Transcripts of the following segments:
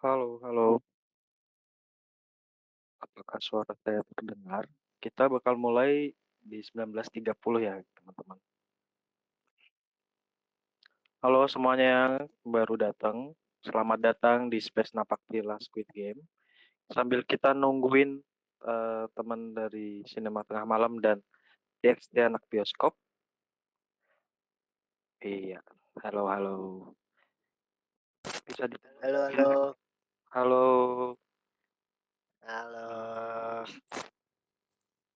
Halo, halo. Apakah suara saya terdengar? Kita bakal mulai di 19.30 ya, teman-teman. Halo semuanya yang baru datang. Selamat datang di Space Napak Tila Squid Game. Sambil kita nungguin teman dari Sinema Tengah Malam dan TXT Anak Bioskop. Iya, halo, halo. Bisa di Halo, halo. Halo, Halo.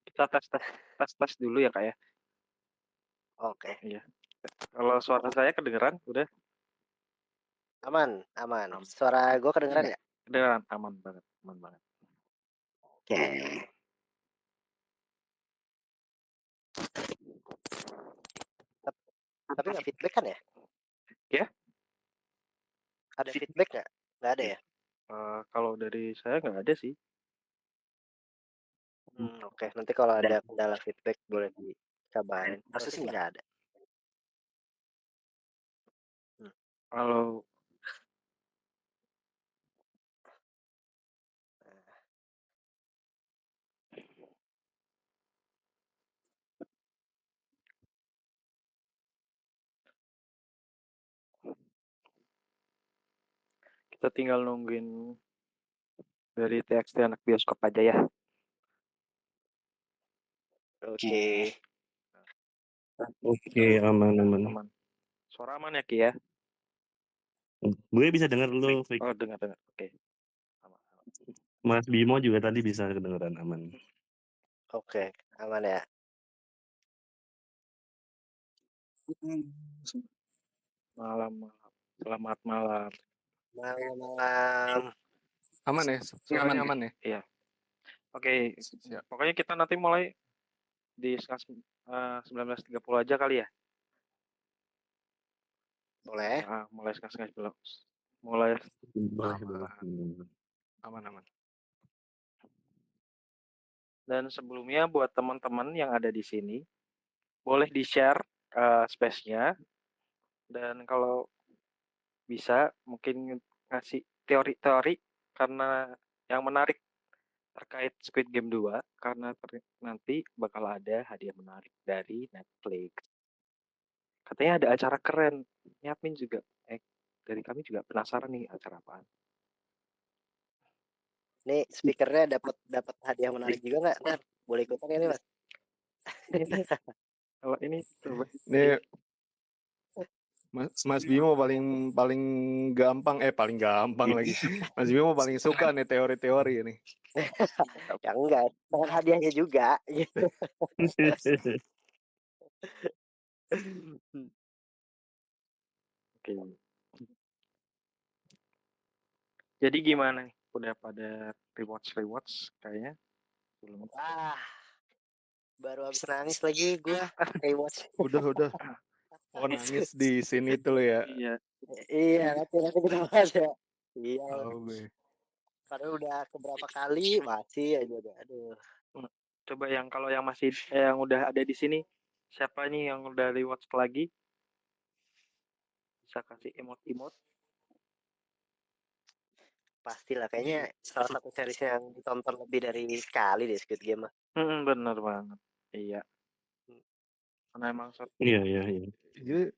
kita tes dulu ya, Kak ya. Oke, Iya. Kalau suara saya kedengeran, udah aman, aman. aman. Suara gue kedengeran nggak? Kedengeran, aman banget, aman banget. Oke. Tapi nggak feedback kan ya? Ya, Ada feedback nggak? Nggak ada ya? kalau dari saya nggak ada sih. Oke. Nanti kalau ada kendala feedback boleh dikabarin. Harusnya sih nggak ada. Hmm. Kalau kita tinggal nungguin dari TXT Anak Bioskop aja ya. Oke. Oke, aman. Aman. Suara aman ya, Ki ya? Gue bisa denger lu, Fik. Oh, dengar. Oke. Aman. Mas Bimo juga tadi bisa kedengeran aman. Oke, aman ya. Malam. Selamat malam. Malam. Aman ya? Suaranya aman ya? Iya. Oke. Siap. Pokoknya kita nanti mulai di 19.30 aja kali ya. Boleh. Mulai 19.30. Mulai Boleh. Aman. dan sebelumnya buat teman-teman yang ada di sini boleh di-share space-nya, dan kalau bisa mungkin ngasih teori-teori karena yang menarik terkait Squid Game 2, karena nanti bakal ada hadiah menarik dari Netflix. Katanya ada acara keren. Nyapin juga. Dari kami juga penasaran nih acara apaan. Nih speakernya dapat hadiah menarik juga nggak? Ntar boleh ikutan ini mas? Kalau ini coba. Nih Mas Bimo paling gampang lagi. Mas Bimo paling suka nih teori-teori ini. Ya enggak, dengan hadiahnya juga. Gitu. Oke. Jadi gimana nih? Udah pada rewards kayaknya belum. Wah, baru habis nangis lagi gue. Rewatch. Udah. Oh, nangis di sini tuh ya. Iya. Iya, nanti kita bahas ya. Iya. Tahu gue. Padahal udah keberapa kali masih aja udah. Aduh. Coba kalau yang masih yang udah ada di sini, siapa nih yang udah rewatch lagi? Bisa kasih emot-emot. Pastilah kayaknya salah satu series yang ditonton lebih dari sekali deh Squid Game mah. Bener banget. Iya. Karena emang Iya. Jadi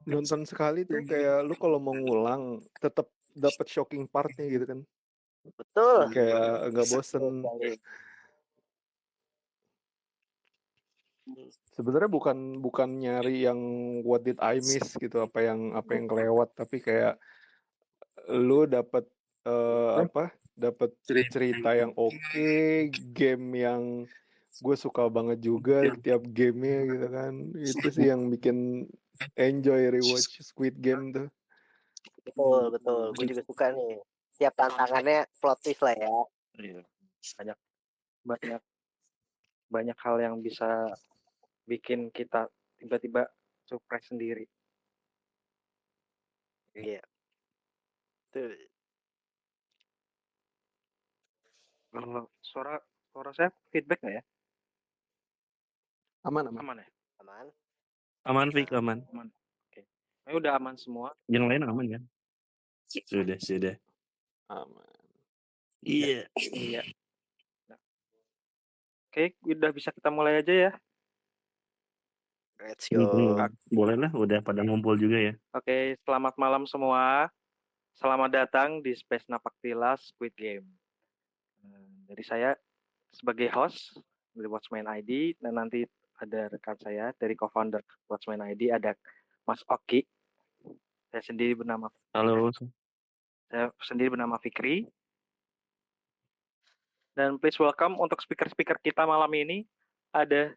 nonton sekali tuh kayak lu kalau mau ngulang tetap dapat shocking partnya gitu kan. Betul. Kayak nggak bosen. Sebenarnya bukan nyari yang what did I miss gitu, apa yang kelewat, tapi kayak lu dapat dapat cerita yang oke, game yang gue suka banget juga tiap gamenya gitu kan. Itu sih yang bikin enjoy rewatch Squid Game tuh. Betul. Gue juga suka nih. Tiap tantangannya plot twist lah ya. iya. Banyak hal yang bisa bikin kita tiba-tiba surprise sendiri. Iya. Tuh. Suara saya feedback nggak ya? Aman. Aman ya? Aman. Aman, Fik, aman. Oke. Ini udah aman semua. Yang lain aman kan? Sudah. Aman. Iya. Iya. Oke, udah bisa kita mulai aja ya. Let's go. Boleh lah, udah pada ngumpul juga ya. Oke, selamat malam semua. Selamat datang di Space Napaktilas Squid Game. Dari saya sebagai host dari Watchman ID, dan nanti ada rekan saya dari co-founder Watchman ID, ada Mas Oki. Saya sendiri bernama Fikri. Dan please welcome untuk speaker-speaker kita malam ini ada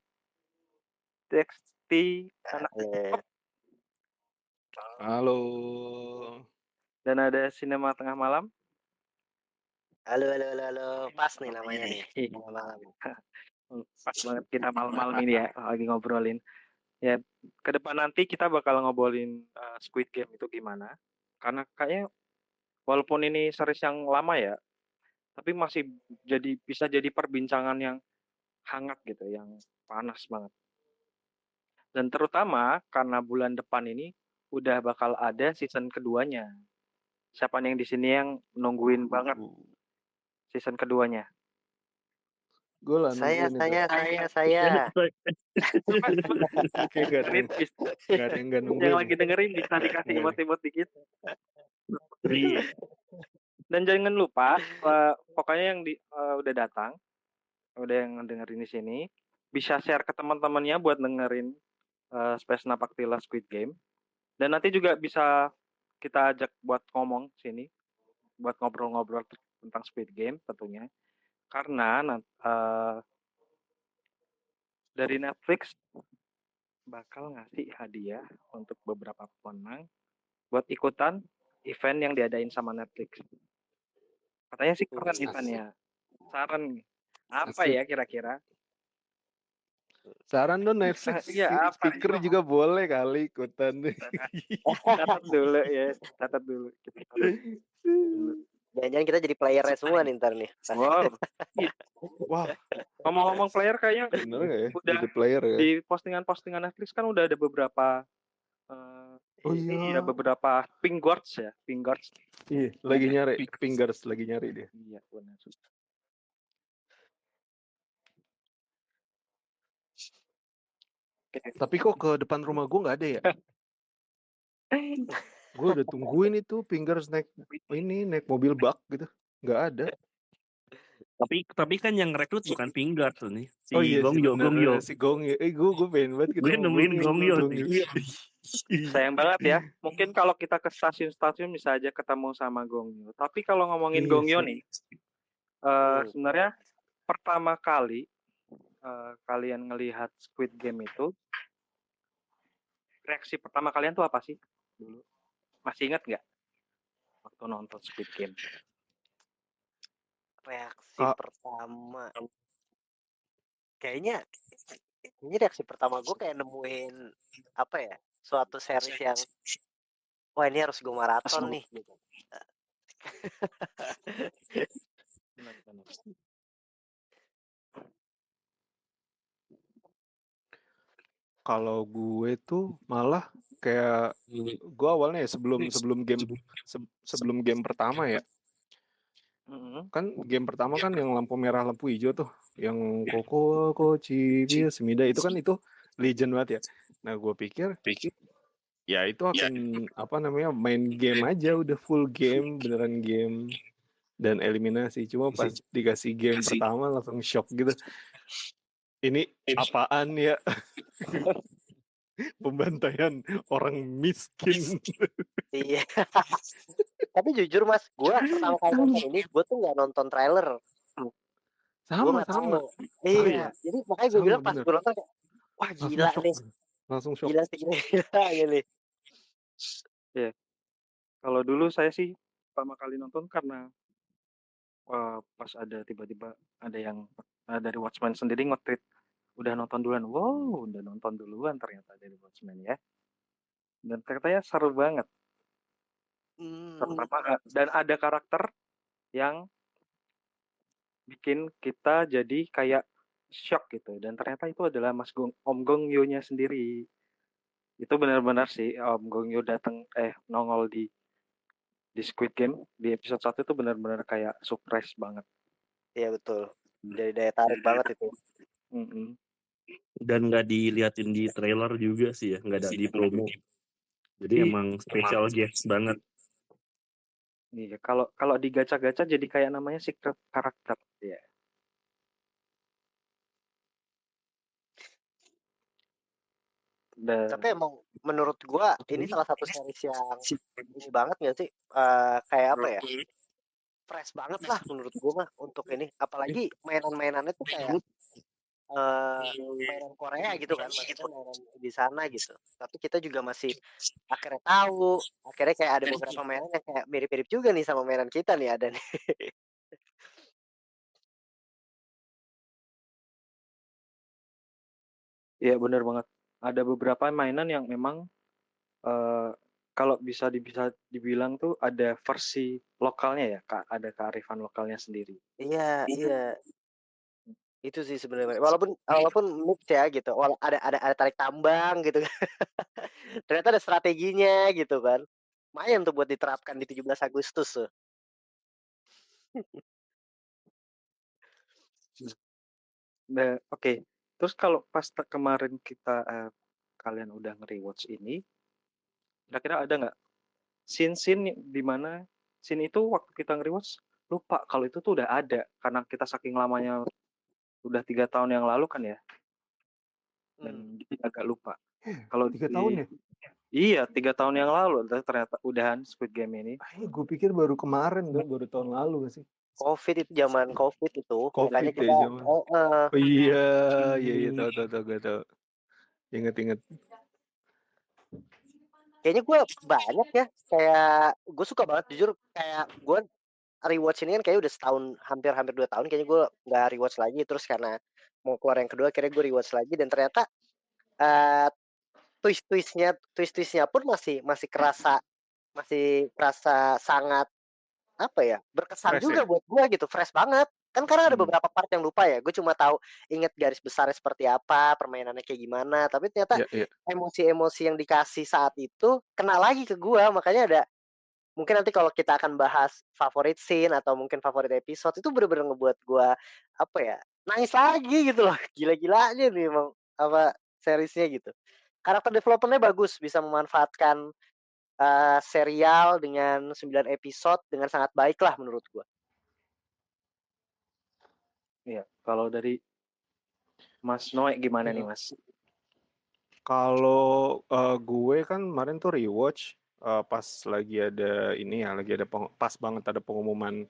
Dexty Halo. dan ada Cinema Tengah Malam. Halo. Pas nih namanya nih. Malam. Pas banget kita malam-malam ini ya lagi ngobrolin. Ya, ke depan nanti kita bakal ngobrolin Squid Game itu gimana. Karena kayaknya walaupun ini series yang lama ya, tapi masih bisa jadi perbincangan yang hangat gitu, yang panas banget. Dan terutama karena bulan depan ini udah bakal ada season keduanya. Siapa nih yang di sini yang nungguin banget season keduanya? Gue lah Saya. Oke, gak ada yang gak nungguin. Yang lagi dengerin bisa dikasih emot-emot dikit. Dan jangan lupa, pokoknya yang udah datang, udah yang dengerin di sini, bisa share ke teman-temannya buat dengerin Space Napaktilas Squid Game. Dan nanti juga bisa kita ajak buat ngomong sini, buat ngobrol-ngobrol tentang Squid Game tentunya. Karena dari Netflix bakal ngasih hadiah untuk beberapa pemenang buat ikutan event yang diadain sama Netflix. Katanya sih keren eventnya. Saran nih, apa ya kira-kira? Saran dong Netflix, Iya, speaker juga boleh kali ikutan. Catat dulu ya, catat dulu. Jangan-jangan kita jadi playernya semua nih ntar nih. Wow. Wah, Ngomong-ngomong player kayaknya bener gak ya? udah Jadi player ya? di postingan Netflix kan udah ada beberapa Oh iya. beberapa pink guards ya, pink guards. Iya, lagi nyari fingers, lagi nyari dia. Iya, benar. Tapi kok ke depan rumah gue nggak ada ya? Gue udah tungguin itu fingers naik mobil bak gitu, nggak ada. Tapi kan yang rekrut bukan Finger tuh nih. Si Oh iya Gongyo. si Gongyo. Gue pengen banget Gue nemuin Gongyo. Sayang banget ya. Mungkin kalau kita ke stasiun-stasiun bisa aja ketemu sama Gongyo. Tapi kalau ngomongin Gongyo nih, sebenarnya pertama kali kalian ngelihat Squid Game itu, reaksi pertama kalian tuh apa sih dulu? Masih ingat nggak waktu nonton Squid Game? Reaksi pertama, kayaknya reaksi pertama gue kayak nemuin apa ya, suatu series yang wah ini harus gue maraton nih gitu. Kalau gue tuh malah kayak gue awalnya ya sebelum game pertama ya. Kan game pertama kan yang lampu merah lampu hijau tuh, yang Koko, Cibi, Semida itu kan itu legend banget ya. Nah gue pikir ya itu akan main game aja, udah full game, beneran game dan eliminasi. Cuma pas dikasih game pertama langsung shock gitu. Ini apaan ya? Pembantaian orang miskin. Iya. Tapi jujur mas, gue pertama kali nonton ini, gue tuh nggak nonton trailer. Sama. Iya. Jadi makanya gue bilang pas gue nonton, wah gila nih. Langsung shock. Gila gini. Ya. Kalau dulu saya sih pertama kali nonton karena pas ada tiba-tiba ada yang dari Watchmen sendiri nge-tweet udah nonton duluan. Wow, udah nonton duluan ternyata dari Watchmen ya. Dan ternyata seru banget. Dan ada karakter yang bikin kita jadi kayak shock gitu. Dan ternyata itu adalah Om Gongyo-nya sendiri. Itu benar-benar sih Om Gongyo datang nongol di di Squid Game di episode 1 tuh benar-benar kayak surprise banget. Iya betul. Jadi daya tarik banget itu. Mhm. Dan nggak diliatin di trailer juga sih ya, nggak ada di promo. Jadi Ih. emang special guest banget. Iya, kalau di gacha-gacha jadi kayak namanya secret karakter ya. Tapi emang menurut gua ini salah satu series yang ini banget nggak sih? Kayak apa ya? Fresh banget lah menurut gua mah untuk ini. Apalagi mainan-mainannya tuh kayak mainan Korea gitu kan, maksudnya mainan di sana gitu. Tapi kita juga masih akhirnya tahu, akhirnya kayak ada beberapa mainan yang kayak mirip-mirip juga nih sama mainan kita nih ada nih. Iya benar banget. Ada beberapa mainan yang memang kalau bisa dibilang tuh ada versi lokalnya ya, ada kearifan lokalnya sendiri. Iya, iya. Itu sih sebenarnya. Walaupun mix ya gitu. Ada tarik tambang gitu kan. Ternyata ada strateginya gitu kan. Lumayan tuh buat diterapkan di 17 Agustus tuh. Nah, oke. Terus kalau pas kemarin kalian udah nge-rewatch ini, kira-kira ada nggak scene-scene di mana scene itu waktu kita nge-rewatch lupa kalau itu tuh udah ada karena kita saking lamanya udah 3 tahun yang lalu kan ya, dan jadi agak lupa. Kalau 3 tahun ya? Iya, 3 tahun yang lalu ternyata udahan Squid Game ini. Gue pikir baru kemarin tuh, baru tahun lalu gak sih? COVID itu zaman COVID itu. COVID Makanya ya kita zaman. Oh iya tahu gak tahu. Ingat. kayaknya gue banyak ya. Kayak gue suka banget jujur, kayak gue rewatch ini kan kayak udah setahun, hampir 2 tahun kayaknya gue nggak rewatch lagi, terus karena mau keluar yang kedua akhirnya gue rewatch lagi, dan ternyata twist-twistnya pun masih kerasa sangat apa ya, berkesan Fresh juga ya? buat gue gitu, fresh banget kan, karena ada Hmm. beberapa part yang lupa ya, gue cuma tahu inget garis besarnya seperti apa, permainannya kayak gimana, tapi ternyata Ya. emosi-emosi yang dikasih saat itu kena lagi ke gue. Makanya ada, mungkin nanti kalau kita akan bahas favorit scene atau mungkin favorit episode, itu bener-bener ngebuat gue apa ya, nangis lagi gitu loh. Gila-gilanya nih emang apa seriesnya gitu. Karakter development-nya bagus, bisa memanfaatkan serial dengan 9 episode dengan sangat baik lah menurut gue. Iya, kalau dari Mas Noe gimana nih Iya. Mas? Kalau gue kan kemarin tuh rewatch pas lagi ada ini ya, pas banget ada pengumuman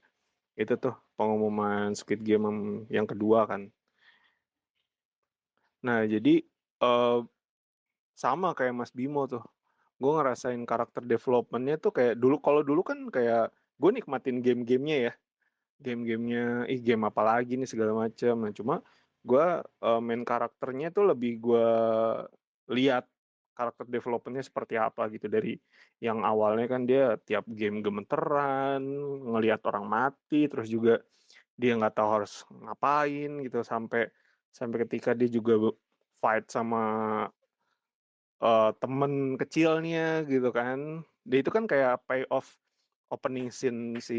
itu tuh, pengumuman Squid Game yang kedua kan. Nah jadi sama kayak Mas Bimo tuh, gue ngerasain karakter developmentnya tuh kayak kalau dulu kan kayak gue nikmatin game-gamenya ya, game apa lagi nih segala macam. Nah cuma gue main karakternya tuh lebih gue lihat karakter developmentnya seperti apa gitu, dari yang awalnya kan dia tiap game gemeteran, ngelihat orang mati, terus juga dia nggak tahu harus ngapain gitu, sampai ketika dia juga fight sama temen kecilnya gitu kan. Dia itu kan kayak payoff opening scene si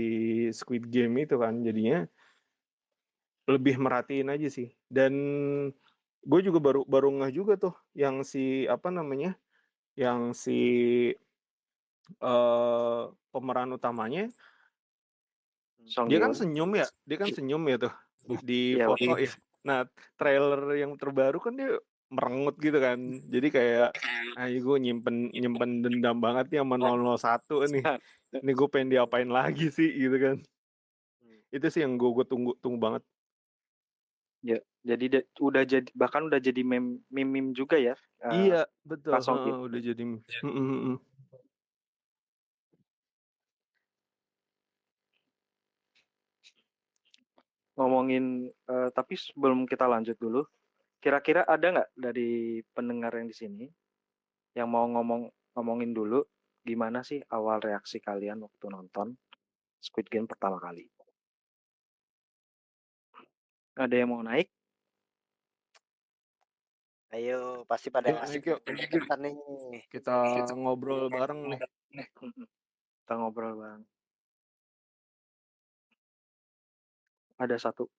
Squid Game itu kan, jadinya lebih merhatiin aja sih. Dan gue juga baru ngeh juga tuh yang si apa namanya, yang si pemeran utamanya Song dia kan Yeon. senyum ya tuh di Iya, foto ya. Nah trailer yang terbaru kan dia merengut gitu kan, jadi kayak ayo gue nyimpen dendam banget nih sama 001 nih, ini gue pengen diapain lagi sih gitu kan. Itu sih yang gue tunggu banget. Ya, jadi bahkan udah jadi meme juga ya. Iya betul, Pak Song Yeon. udah jadi Ngomongin tapi sebelum kita lanjut dulu, kira-kira ada nggak dari pendengar yang di sini yang mau ngomongin dulu gimana sih awal reaksi kalian waktu nonton Squid Game pertama kali? Ada yang mau naik? Ayo, pasti pada Yuk, asik yuk. nih. Kita ngobrol bareng nih. Kita ngobrol bang. Ada satu.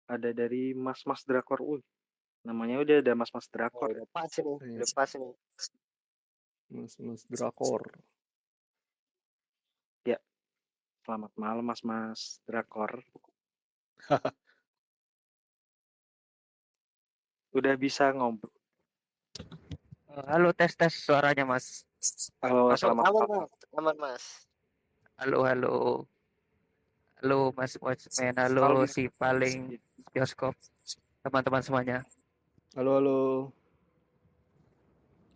Ada dari Mas Drakor. Namanya udah ada Mas Oh, Drakor. udah pas ini, Iya. udah pas ini. Mas Drakor. Ya. Selamat malam Mas Drakor. Udah bisa ngobrol. Halo, tes suaranya Mas. Halo, Masuk. selamat Aman malam. mas, aman mas. Halo Mas Watchman, halo Halo. si paling bioskop, teman-teman semuanya. Halo.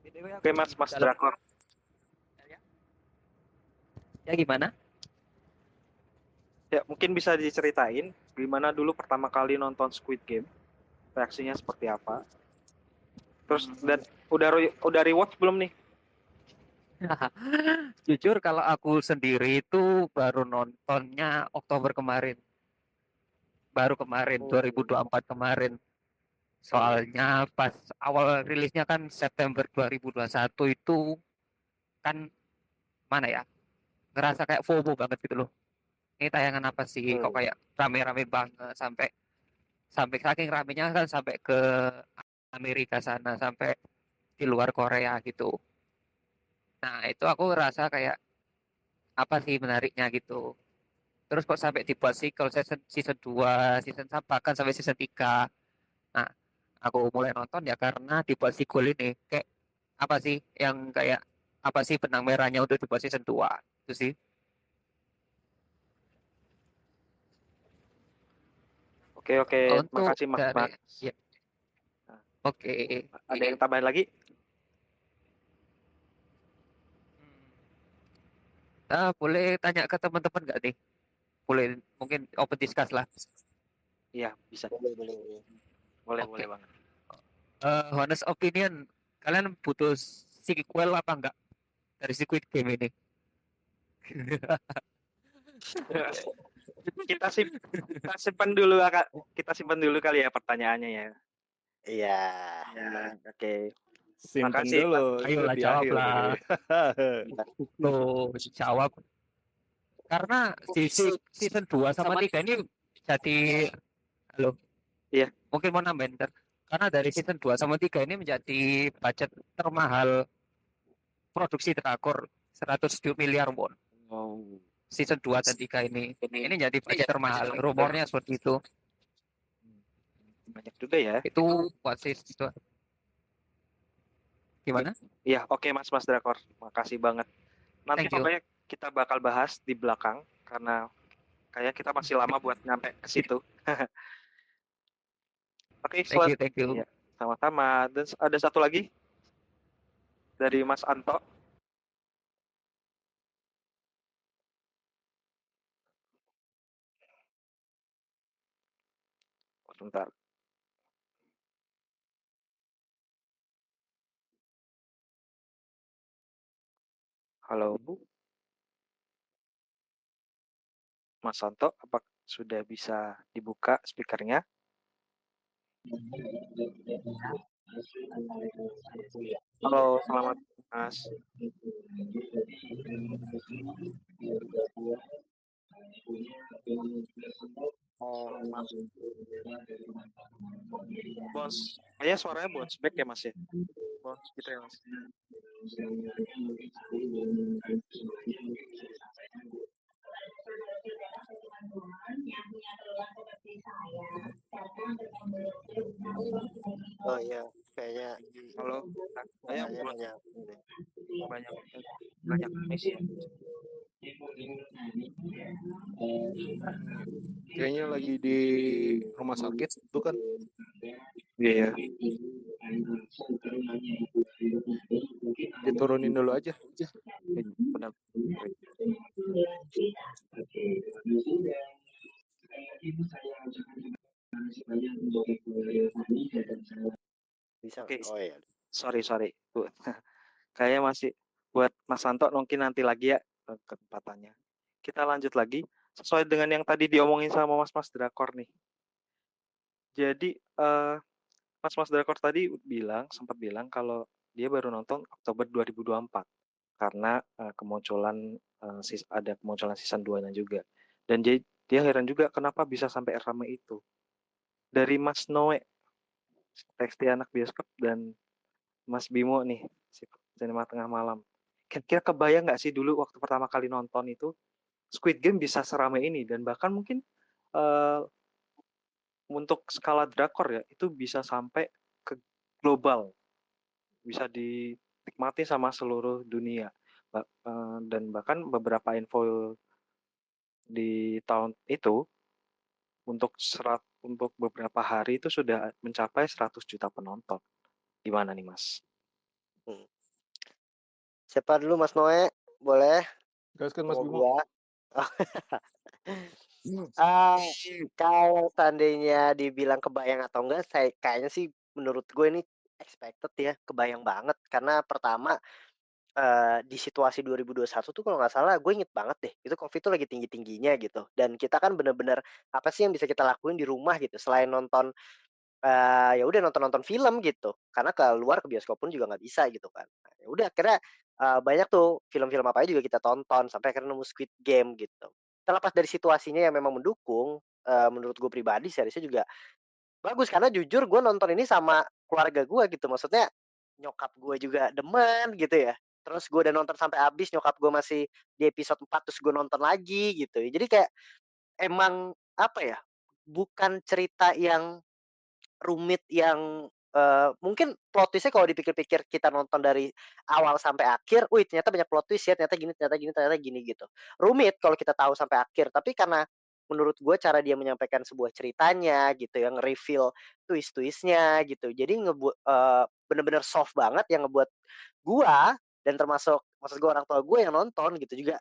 Oke Mas Drakor. Ya gimana? Ya mungkin bisa diceritain gimana dulu pertama kali nonton Squid Game. Reaksinya seperti apa? Terus dan udah rewatch belum nih? Jujur kalau aku sendiri itu baru nontonnya Oktober kemarin. Baru kemarin, 2024 kemarin. Soalnya pas awal rilisnya kan September 2021 itu kan mana ya? Ngerasa kayak FOMO banget gitu loh. Ini tayangan apa sih? Kok kayak rame-rame banget sampai saking ramenya kan sampai ke Amerika sana, sampai di luar Korea gitu. Nah, itu aku rasa kayak apa sih menariknya gitu. Terus kok sampai dibuat sequel season 2, bahkan sampai season 3. Nah, aku mulai nonton ya karena dibuat sequel ini. Kayak apa sih yang kayak apa sih benang merahnya untuk dibuat season 2? Itu sih. Oke. Untuk Makasih Mas. dari ya, oke. Ada yang tambahin lagi? Boleh tanya ke teman-teman nggak nih? Boleh, mungkin open discuss lah. Iya, bisa. Boleh. Oke. Boleh banget. Honest opinion, kalian butuh sequel apa enggak dari Squid Game ini? kita simpan dulu Kak. Kita simpan dulu kali ya pertanyaannya ya. Iya. Ya, oke. Simpen Makasih, dulu. Ini Ayolah, di jawab akhir lah. nih. Loh, jawab. Karena season 2 sama 3 ini jadi halo. Iya. Mungkin mau nambahin ntar. Karena dari season 2 sama 3 ini menjadi budget termahal produksi drakor 107 miliar won. Oh. Season 2 dan 3 ini jadi budget termahal. Rumornya seperti itu. Banyak juga ya. Itu buat season 2. Gimana? Iya, oke Mas Drakor. Makasih banget. Nanti Thank you. pokoknya kita bakal bahas di belakang karena kayak kita masih lama buat nyampe ke situ. Oke, Thank you. Iya, sama-sama. Dan ada satu lagi dari Mas Anto. Sebentar. Halo, Mas Anto, apa sudah bisa dibuka speakernya? Halo, selamat Mas. Oh, Mas. Bos, kayaknya suaranya bounce back ya Mas ya? Bounce gitu ya Mas? Oh iya, kayaknya. Halo, kayaknya banyak miss ya. Kayaknya lagi di rumah sakit tuh kan. Iya. Diturunin dulu aja. Benar. Bisa. Oke. Oh iya. Sorry Bu. Kayaknya masih buat Mas Santo mungkin nanti lagi ya kesempatannya. Kita lanjut lagi sesuai dengan yang tadi diomongin sama Mas Drakor nih. Jadi Mas Drakor tadi sempat bilang kalau dia baru nonton Oktober 2024. karena kemunculan ada kemunculan season 2-nya juga. Dan dia heran juga kenapa bisa sampai ramai itu. Dari Mas Noe, Teksti Anak Bioskop, dan Mas Bimo nih, Sinema Tengah Malam. Kira-kira kebayang nggak sih dulu waktu pertama kali nonton itu Squid Game bisa seramai ini, dan bahkan mungkin untuk skala drakor ya itu bisa sampai ke global, bisa dinikmati sama seluruh dunia. Dan bahkan beberapa info di tahun itu untuk beberapa hari itu sudah mencapai 100 juta penonton. Gimana nih Mas? Siapa dulu Mas Noe? Boleh? Gaskan Mas Mau Bimo. gua? Kalau seandainya dibilang kebayang atau enggak, kayaknya sih menurut gue ini expected ya, kebayang banget. Karena pertama di situasi 2021 tuh kalau nggak salah gue inget banget deh, itu COVID tuh lagi tinggi-tingginya gitu. Dan kita kan bener-bener apa sih yang bisa kita lakuin di rumah gitu, selain nonton ya udah nonton film gitu, karena keluar ke bioskop pun juga nggak bisa gitu kan. Nah, ya udah akhirnya banyak tuh film-film apa aja juga kita tonton sampai akhirnya nemu Squid Game gitu. Terlepas dari situasinya yang memang mendukung, menurut gue pribadi seriesnya juga bagus karena jujur gue nonton ini sama keluarga gue gitu, maksudnya nyokap gue juga demen gitu ya. Terus gue udah nonton sampai habis, nyokap gue masih di episode 4 terus gue nonton lagi gitu. Jadi kayak emang apa ya? Bukan cerita yang rumit yang mungkin plot twist-nya kalau dipikir-pikir kita nonton dari awal sampai akhir, wih ternyata banyak plot twist ya, ternyata gini, ternyata gini, ternyata gini gitu. Rumit kalau kita tahu sampai akhir, tapi karena menurut gue cara dia menyampaikan sebuah ceritanya gitu yang reveal twist-twistnya gitu. Jadi bener-bener soft banget yang ngebuat gua dan termasuk maksud gue orang tua gue yang nonton gitu juga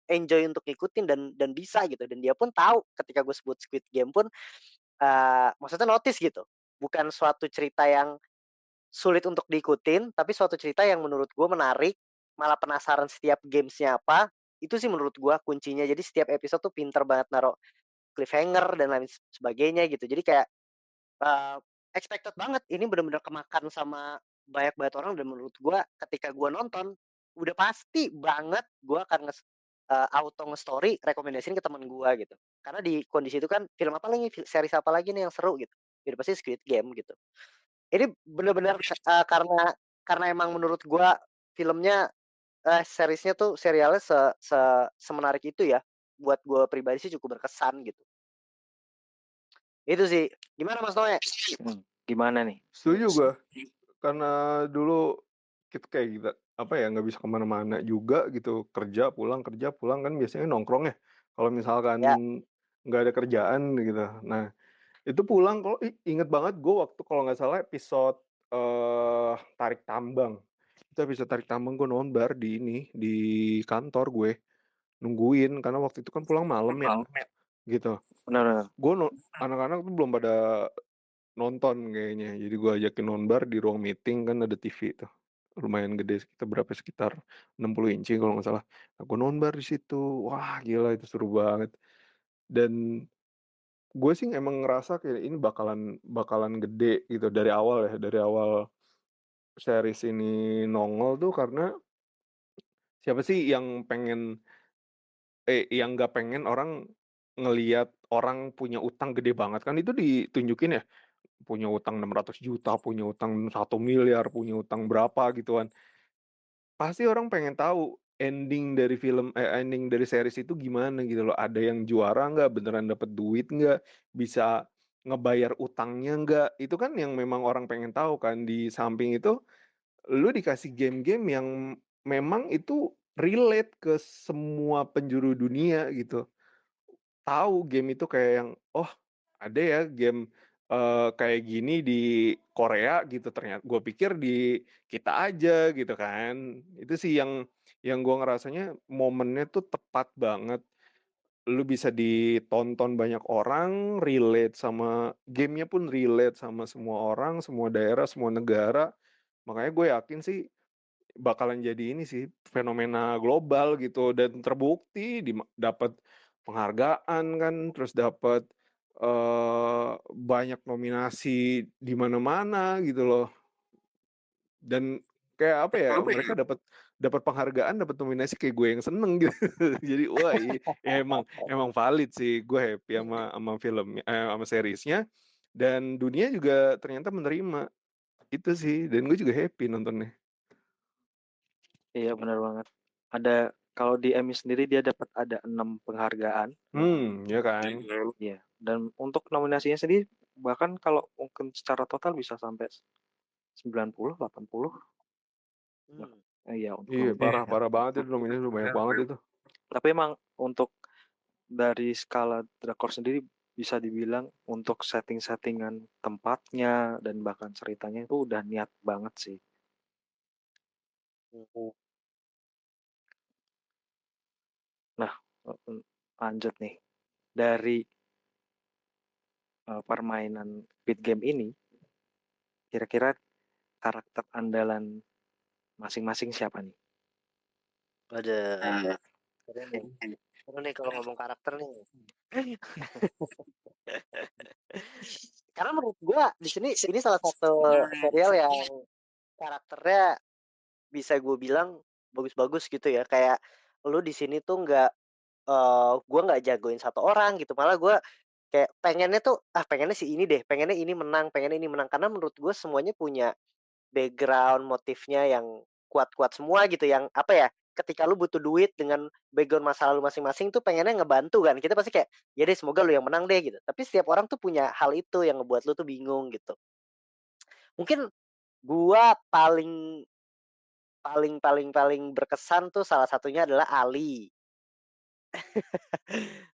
enjoy untuk ngikutin dan bisa gitu, dan dia pun tahu ketika gue sebut Squid Game pun maksudnya notice gitu. Bukan suatu cerita yang sulit untuk diikutin, tapi suatu cerita yang menurut gue menarik, malah penasaran setiap gamesnya apa, itu sih menurut gue kuncinya. Jadi setiap episode tuh pinter banget naruh cliffhanger dan lain sebagainya gitu. Jadi kayak expected banget, ini bener-bener kemakan sama banyak banget orang, dan menurut gue ketika gue nonton, udah pasti banget gue akan auto nge-story rekomendasiin ke temen gue gitu. Karena di kondisi itu kan film apa lagi, series apa lagi nih yang seru gitu. Jadi pasti Squid Game gitu. Ini bener-bener karena emang menurut gue filmnya seriesnya tuh serialnya semenarik itu ya. Buat gue pribadi sih cukup berkesan gitu. Itu sih. Gimana Mas Noe? Gimana nih? Setuju gue. Karena dulu kita kayak gitu, apa ya, nggak bisa kemana-mana juga gitu, kerja pulang kan biasanya nongkrong ya. Kalau misalkan Ya. nggak ada kerjaan gitu. Nah itu pulang, kalau inget banget gue waktu kalau nggak salah episode Tarik Tambang. Itu episode Tarik Tambang gue nonbar di kantor gue nungguin karena waktu itu kan pulang malam ya gitu. Benar. Anak-anak tuh belum pada nonton kayaknya, jadi gue ajakin nonbar di ruang meeting, kan ada TV tuh lumayan gede, sekitar 60 inci kalau nggak salah. Nah, gue nonbar di situ, wah gila itu seru banget. Dan gue sih emang ngerasa kayak ini bakalan gede gitu dari awal series ini nongol tuh, karena siapa sih yang nggak pengen orang ngelihat orang punya utang gede banget, kan itu ditunjukin ya, punya utang 600 juta, punya utang 1 miliar, punya utang berapa gitu kan. Pasti orang pengen tahu ending dari series itu gimana gitu loh. Ada yang juara nggak, beneran dapet duit nggak, bisa ngebayar utangnya nggak. Itu kan yang memang orang pengen tahu kan. Di samping itu, lu dikasih game-game yang memang itu relate ke semua penjuru dunia gitu. Tahu game itu kayak yang, oh ada ya game kayak gini di Korea gitu, ternyata gue pikir di kita aja gitu kan. Itu sih yang gue ngerasanya momennya tuh tepat banget. Lu bisa ditonton banyak orang, relate sama gamenya pun relate sama semua orang, semua daerah, semua negara. Makanya gue yakin sih bakalan jadi ini sih fenomena global gitu, dan terbukti dapat penghargaan kan, terus dapat banyak nominasi di mana-mana gitu loh. Dan kayak apa ya, mereka dapat penghargaan, dapat nominasi kayak gue yang seneng gitu. Jadi wah ya emang valid sih, gue happy sama filmnya, sama seriesnya, dan dunia juga ternyata menerima itu sih, dan gue juga happy nontonnya. Iya benar banget. Kalau di Emmy sendiri dia dapat ada 6 penghargaan. Ya kan. Iya. Dan untuk nominasinya sendiri bahkan kalau mungkin secara total bisa sampai 90, 80. Iya untuk Iya nominasi. parah banget itu, nominasi udah banyak banget itu. Tapi emang untuk dari skala drakor sendiri bisa dibilang untuk setting-settingan tempatnya dan bahkan ceritanya itu udah niat banget sih. Nah, lanjut nih. Dari permainan Squid Game ini, kira-kira karakter andalan masing-masing siapa nih? Ada. Seru nih kalau ngomong karakter nih. Karena menurut gua di sini ini salah satu serial yang karakternya bisa gue bilang bagus-bagus gitu ya. Kayak lu di sini tuh gua nggak jagoin satu orang gitu. Malah gua kayak pengennya si ini deh, pengennya ini menang karena menurut gue semuanya punya background motifnya yang kuat-kuat semua gitu, yang apa ya, ketika lu butuh duit dengan background masa lalu masing-masing tuh pengennya ngebantu kan, kita pasti kayak ya deh semoga lu yang menang deh gitu, tapi setiap orang tuh punya hal itu yang ngebuat lu tuh bingung gitu. Mungkin gua paling berkesan tuh salah satunya adalah Ali.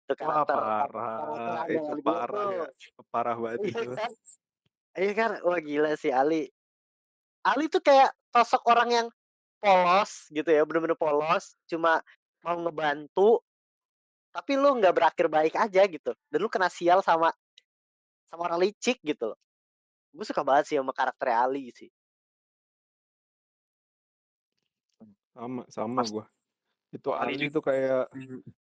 Tuh Wah karakter parah, itu andalan gua parah ya, tuh. parah banget Iya itu. kan? Iya kan? Wah gila sih Ali. Ali tuh kayak sosok orang yang polos gitu ya, bener-bener polos, cuma mau ngebantu, tapi lu nggak berakhir baik aja gitu, dan lu kena sial sama orang licik gitu loh. Gue suka banget sih sama karakter Ali sih. Sama gue. Itu Ali tuh kayak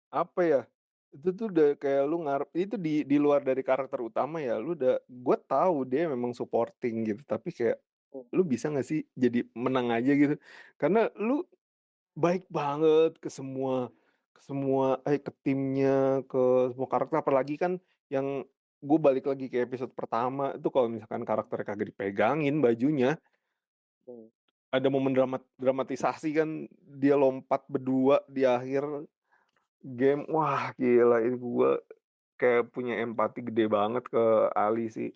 apa ya? Itu tuh udah kayak lu ngarep itu di luar dari karakter utama ya. Gue tahu dia memang supporting gitu, tapi kayak lu bisa gak sih jadi menang aja gitu? Karena lu baik banget ke timnya, ke semua karakter, apalagi kan yang gue balik lagi ke episode pertama itu, kalau misalkan karakter kagak dipegangin bajunya, ada momen dramatisasi kan, dia lompat berdua di akhir game. Wah gila, itu gue kayak punya empati gede banget ke Ali sih.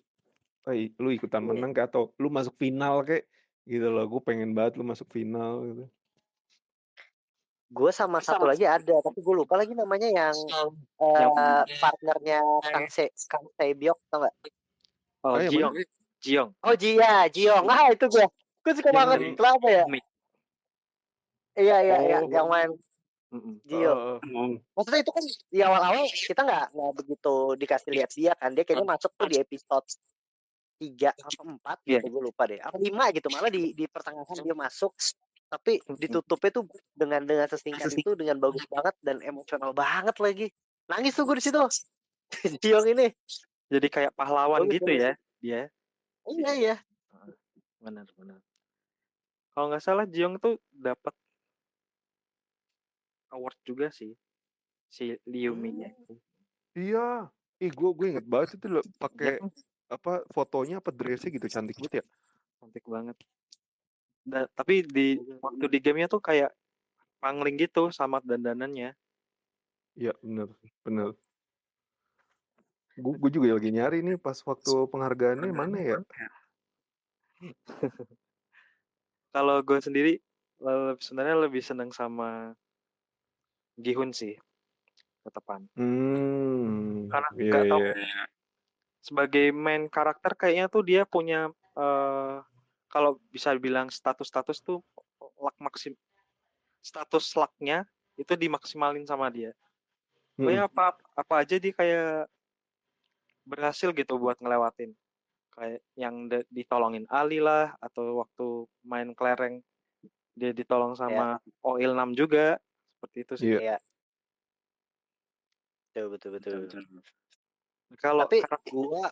Lu ikutan menang kayak, atau lu masuk final kayak gitu loh, gue pengen banget lu masuk final gitu. Gue sama satu lagi ada, tapi gue lupa lagi namanya yang partnernya Kang Sebyok, tau gak? Oh, yang Jiong. Oh Jiong. Ah itu gue suka banget. Kenapa ya? Iya, yang main Jiong. Maksudnya itu kan di awal-awal kita nggak begitu dikasih lihat dia kan, dia kayaknya masuk tuh di episode 3 atau 4 gitu, gue lupa deh, apa 5 gitu, malah di pertengahan dia masuk, tapi ditutupnya tuh dengan sesingkat itu, dengan bagus banget dan emosional banget lagi. Nangis tuh gue di situ. Jiong ini jadi kayak pahlawan gitu ya dia. Iya. Benar. Kalau nggak salah Jiong tuh dapat award juga sih, si Liu-nya itu. Iya, gue inget banget itu loh, pakai apa fotonya apa dressnya gitu, cantik banget ya. Cantik banget. Tapi waktu di gamenya tuh kayak pangling gitu sama dandanannya. Iya bener. Gue juga lagi nyari nih pas waktu penghargaannya mana ya. Kalau gue sendiri sebenarnya lebih seneng sama Gi-hun sih, tetepan. Karena nggak tahu, sebagai main karakter kayaknya tuh dia punya kalau bisa bilang status tuh status luck-nya itu dimaksimalin sama dia. Pokoknya apa aja dia kayak berhasil gitu buat ngelewatin. Kayak yang ditolongin Ali lah, atau waktu main kelereng dia ditolong sama Oil 6 juga, seperti itu sih. Iya. Betul. Kalau tapi gua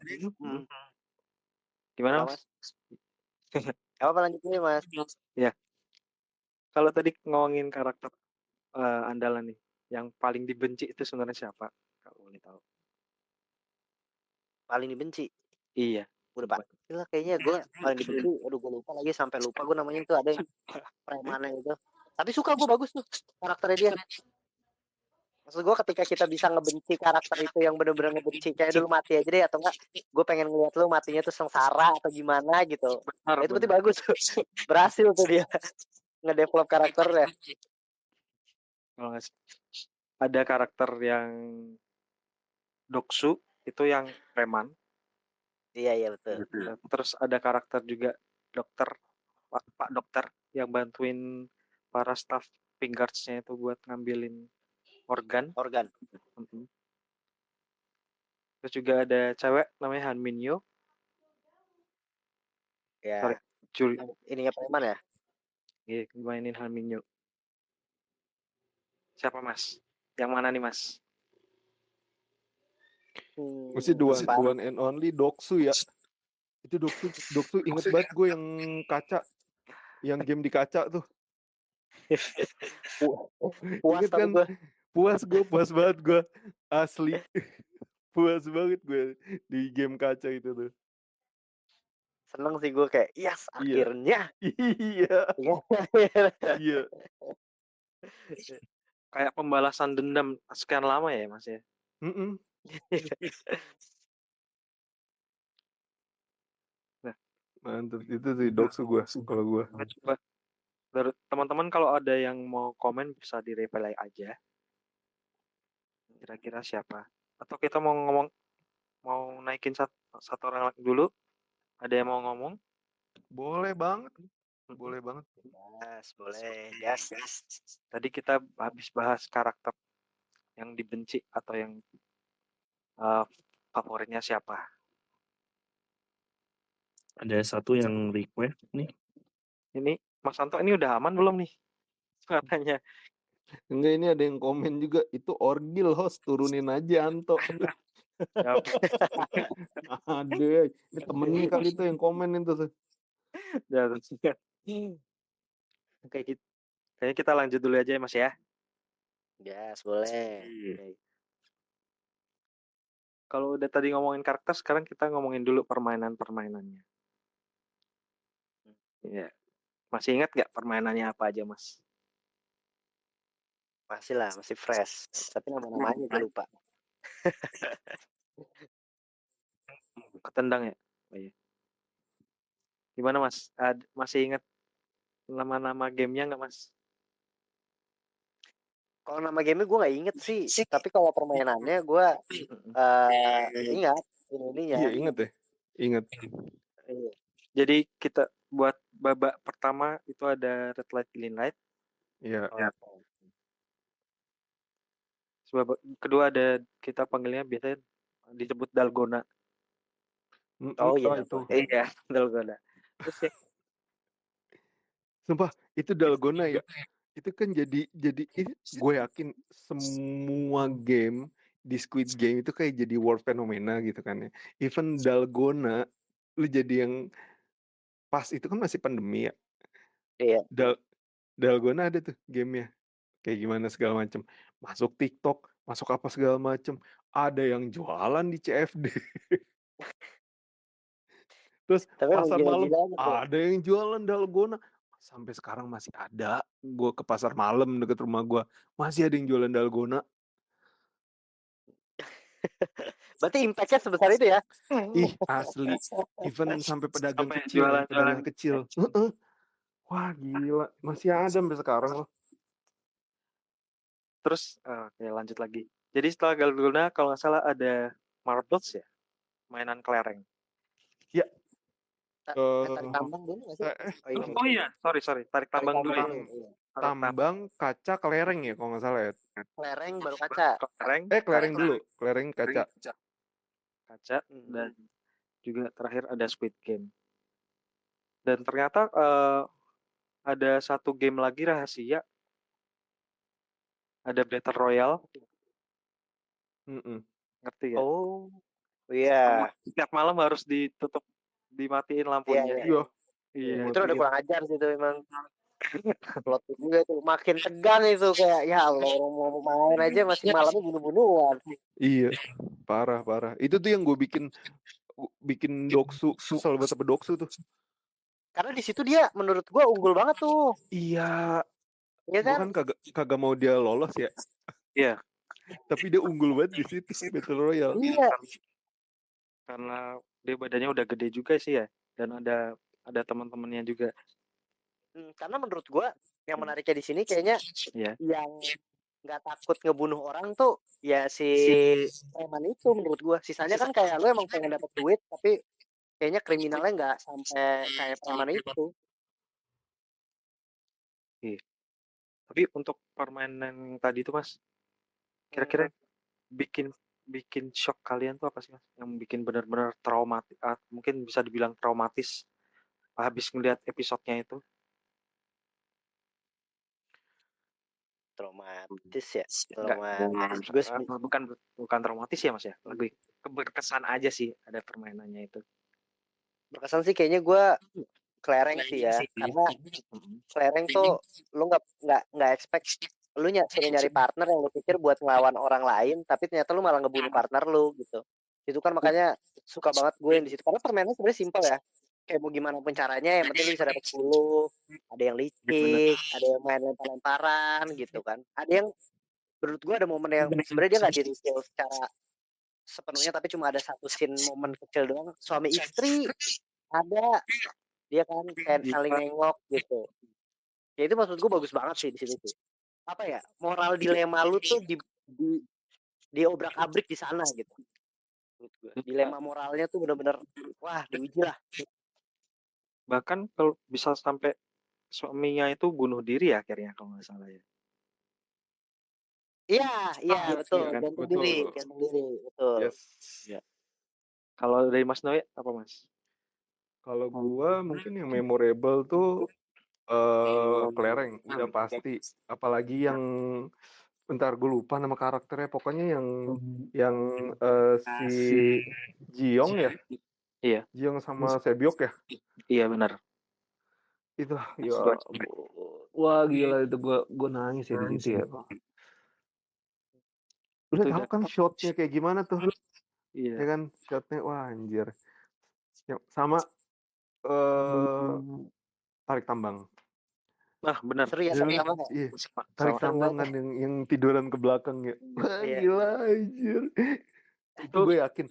gimana Mas? Apa lanjut nih Mas? Ya. Kalau tadi ngomongin karakter andalan nih, yang paling dibenci itu sebenarnya siapa? Kalau boleh tahu. Paling dibenci. Iya. Udah Pak. Gila kayaknya gue paling dibenci. Aduh gue lupa lagi sampai lupa gue namanya tuh ada yang preman yang itu. Tapi suka gue bagus tuh karakternya dia. Maksud gue ketika kita bisa ngebenci karakter itu yang bener-bener ngebenci kayak dulu mati aja deh atau enggak gue pengen ngeliat lu matinya tuh sengsara atau gimana gitu. Benar, Itu berarti bagus tuh. Berhasil tuh dia ngedevelop karakternya. Kalau nggak ada karakter yang Doksu itu yang preman. Iya betul. Terus ada karakter juga dokter Pak dokter yang bantuin para staff Finguards-nya itu buat ngambilin organ. Terus juga ada cewek namanya Han Min Yo. Ya. Ininya preman ya? Iya, mainin Han Min Yo. Siapa Mas? Yang mana nih Mas? Mesti the one and only Doksu ya. Itu Doksu inget banget gue yang kaca, yang game di kaca tuh. Ingat kan? Puas banget gue, asli. Puas banget gue di game kaca itu tuh. Seneng sih gue kayak yes akhirnya. Iya. Kayak pembalasan dendam sekian lama ya Mas ya. Nah, mantap itu sih Doksu gue kalau gue. Coba teman-teman kalau ada yang mau komen bisa di-reply aja. Kira-kira siapa? Atau kita mau naikin satu orang dulu? Ada yang mau ngomong? Boleh banget. Boleh banget. Yes, boleh. Yes. Tadi kita habis bahas karakter yang dibenci atau yang favoritnya siapa? Ada satu yang request nih. Ini Mas Anto ini udah aman belum nih? Katanya. Enggak, ini ada yang komen juga. Itu orgil host, turunin aja Anto. Ada, ini temennya kali itu yang komen itu tuh. Kayaknya kita lanjut dulu aja ya Mas ya. Yes, boleh. Kalau udah tadi ngomongin karakter, sekarang kita ngomongin dulu permainannya. Iya. Masih ingat nggak permainannya apa aja Mas? Masih lah, masih fresh. Tapi nama-namanya gue lupa. Ketendang ya? Oh, iya. Gimana Mas? Masih ingat nama-nama gamenya nggak Mas? Kalau nama game gue nggak inget sih. Tapi kalau permainannya gue ingat. Iya inget ya? Ingat. Jadi kita buat babak pertama itu ada red light, green light. Iya. Babak kedua ada kita panggilnya biasanya disebut Dalgona. Oh iya itu. Iya, Dalgona. Terus ya, sumpah itu Dalgona ya. Itu kan jadi gue yakin semua game di Squid Game itu kayak jadi world fenomena gitu kan ya. Even Dalgona lu jadi yang pas itu kan masih pandemi ya. Iya. Dalgona ada tuh gamenya. Kayak gimana segala macem. Masuk TikTok, masuk apa segala macem. Ada yang jualan di CFD. Terus pasar malam ada yang jualan Dalgona. Sampai sekarang masih ada. Gue ke pasar malam deket rumah gue. Masih ada yang jualan Dalgona. Berarti impact-nya sebesar itu ya? Ih asli. Even sampai pedagang kecil. Wah gila. Masih ada sampai sekarang loh. Terus oke, lanjut lagi. Jadi setelah Dalgona kalau nggak salah ada marbles ya, mainan kelereng. Ya. Tarik tambang dulu nggak sih? Oh iya, sorry, tarik tambang dulu. Tambang, kaca, kelereng ya kalau nggak salah ya. Kelereng baru kaca. Kelereng dulu, kelereng kaca. Kaca dan juga terakhir ada Squid Game. Dan ternyata ada satu game lagi rahasia. Ada Battle Royale. Ngerti ya? Oh, iya. Setiap malam harus dimatiin lampunya. Iya. Itu udah kurang ajar sih itu emang. Plot juga tuh makin tegang itu kayak ya Allah orang mau main aja masih malamnya bunuh-bunuhan. Iya, parah. Itu tuh yang gue bikin Doksu kesel banget sama Doksu tuh. Karena di situ dia menurut gua unggul banget tuh. Iya, Ya gue kan? kan kagak mau dia lolos ya. Iya, Tapi dia unggul banget di situ Battle Royale. Iya. karena dia badannya udah gede juga sih ya, dan ada teman-temannya juga. Karena menurut gua yang menariknya di sini kayaknya Iya. yang nggak takut ngebunuh orang tuh ya si preman itu menurut gua. Sisanya kan kayak lu emang pengen dapat duit tapi kayaknya kriminalnya nggak sampai kayak preman itu. Tapi untuk permainan tadi tuh Mas, kira-kira bikin shock kalian tuh apa sih Mas? Yang bikin benar-benar traumatis, mungkin bisa dibilang traumatis habis ngeliat episodenya itu. Traumatis ya. Enggak, Traumatis juga sih. bukan traumatis ya Mas ya, lebih berkesan aja sih ada permainannya itu. Berkesan sih kayaknya gua kelereng sih ya. Karena kelereng tuh lu nggak expect lu suruh nyari partner yang lu pikir buat ngelawan orang lain tapi ternyata lu malah ngebunuh partner lu gitu. Itu kan makanya suka banget gue yang di situ karena permainannya sebenarnya simpel ya. Kayak mau gimana pun caranya yang penting lu bisa dapat 10, ada yang licik, ada yang main lempar-lemparan gitu kan. Ada yang menurut gue ada momen yang sebenarnya dia nggak di-reveal secara sepenuhnya tapi cuma ada satu scene momen kecil doang suami istri ada dia kan kayak saling nengok gitu. Ya itu maksud gue bagus banget sih di situ tuh. Apa ya moral dilema lu tuh di obrak-abrik di sana gitu. Dilema moralnya tuh bener-bener wah diuji lah. Bahkan kalau bisa sampai suaminya itu bunuh diri ya akhirnya kalau nggak salah ya. Iya betul kan? gantung diri betul. Yes. Ya. Kalau dari Mas Noe apa Mas? Kalau gua mungkin yang memorable tuh kelereng udah pasti. Apalagi yang bentar gue lupa nama karakternya. Pokoknya yang si Jiong ya. Iya. Jiong sama Sebyok ya. Iya benar. Itu ya. Wah gila itu gue nangis ya di situ ya. Udah tahu kan shotnya kayak gimana tuh? Iya. Ya kan shotnya wah anjir. Sama tarik tambang. Nah benar. Seru ya tarik tambang. Iya. Tarik tambang kan yang tiduran ke belakang ya. Wah gila anjir. Itu gue yakin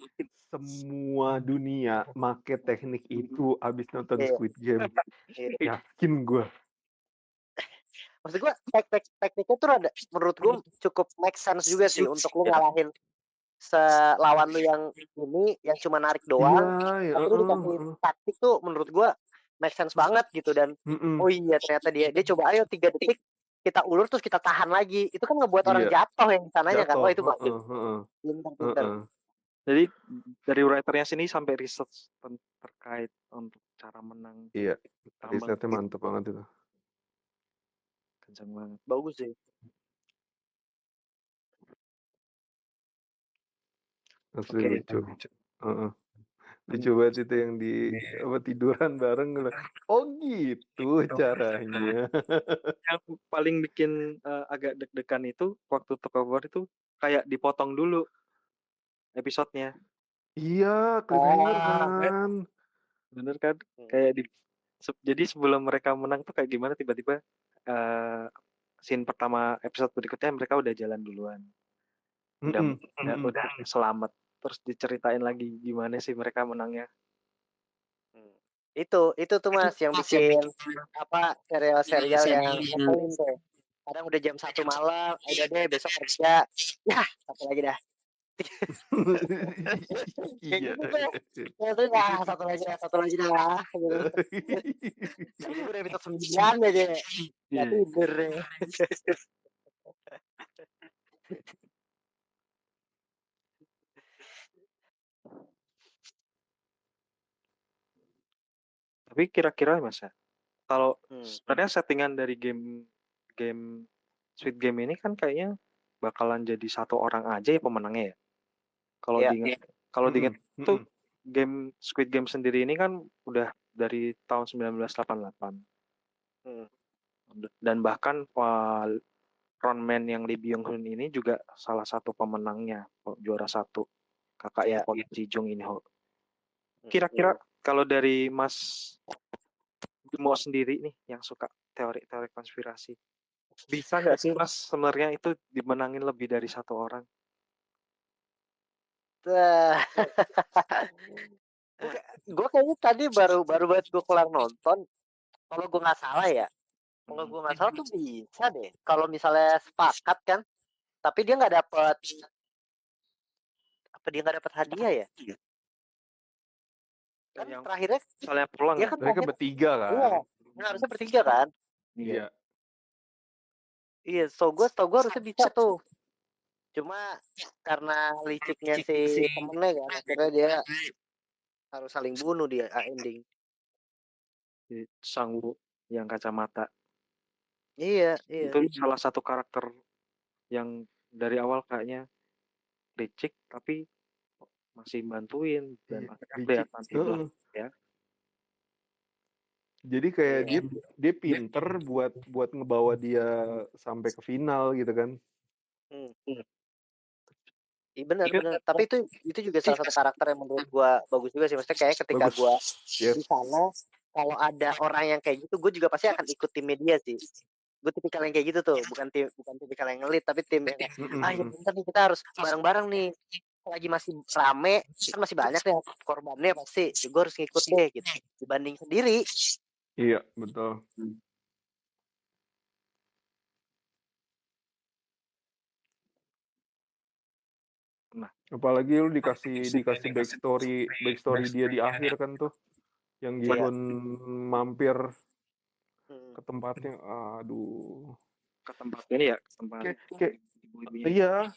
semua dunia make teknik itu abis nonton Squid Game. Yakin gue. Maksud gue tekniknya tuh ada menurut gue cukup make sense juga sih untuk lu ngalahin lawan lu yang ini yang cuma narik doang. Tapi lu dikasih taktik tuh menurut gue make sense banget gitu dan oh iya ternyata dia coba ayo 3 detik kita ulur terus kita tahan lagi. Itu kan ngebuat orang jatuh yang di sananya kan. Oh itu bagus. Pintar. Jadi dari writernya sini sampai research terkait untuk cara menang. Iya. Risetnya mantep banget itu. Kencang banget. Bagus sih. Asli lucu. Lucu banget itu yang di tiduran bareng. Oh gitu caranya. Yang paling bikin agak deg-degan itu waktu takeover itu kayak dipotong dulu episodenya. Iya, cliffhanger kan. Bener kan? Kayak jadi sebelum mereka menang tuh kayak gimana tiba-tiba scene pertama episode berikutnya mereka udah jalan duluan. Udah selamat. Terus diceritain lagi gimana sih mereka menangnya. Itu tuh Mas yang bikin apa serial-serial yang ngeselin tuh. Kadang udah jam 1 malam, udah deh besok kerja. Ya, satu lagi dah. Iya. Satu lagi dah. Ini udah episode 9 aja. Ya tidur deh. Tapi kira-kira Mas ya, kalau sebenarnya settingan dari game Squid Game ini kan kayaknya bakalan jadi satu orang aja ya pemenangnya ya. Kalau diingat tuh game Squid Game sendiri ini kan udah dari tahun 1988. Dan bahkan Ron Man yang Lee Byung Hun ini juga salah satu pemenangnya, juara 1, kakaknya Iya. Kwon Ji Jung In Ho. Kira-kira kalau dari Mas Bimo sendiri nih yang suka teori-teori konspirasi, bisa nggak sih Mas sebenarnya itu dimenangin lebih dari 1 orang? Gue kayaknya tadi baru banget gue kelar nonton. Kalau gue nggak salah ya, kalau gue nggak salah tuh bisa deh. Kalau misalnya sepakat kan, tapi dia nggak dapet hadiah ya? Kan Yang terakhirnya misalnya pulang dia ya? kan Mereka terakhir bertiga iya, kan. harusnya bertiga kan? Iya. Iya, so gue harusnya bisa tuh. Cuma karena liciknya si temennya kan, akhirnya dia harus saling bunuh dia ending. Si Sang Woo yang kacamata. Iya. Itu salah satu karakter yang dari awal kayaknya licik tapi masih bantuin dan akhirnya kelihatan juga ya. Jadi kayak Iya. dia pinter buat ngebawa dia sampai ke final gitu kan. Iya benar. Tapi itu juga salah satu karakter yang menurut gua bagus juga sih. Maksudnya kayak ketika Bagus. gua Yes. di sana, kalau ada orang yang kayak gitu, gue juga pasti akan ikut timnya dia sih. Gue tipikal yang kayak gitu tuh, bukan tipikal yang ngelit, tapi tim yang kayak, ya bentar nih kita harus bareng-bareng nih. Lagi masih rame, kan masih banyak ya korbannya pasti. Ya, gue harus ngikut deh gitu. Dibanding sendiri. Iya, betul. Nah, apalagi lu dikasih backstory dia di akhir kan tuh, yang Gi-hun mampir ke tempatnya, aduh. Ke tempat ini ya, ke tempat Kayak iya,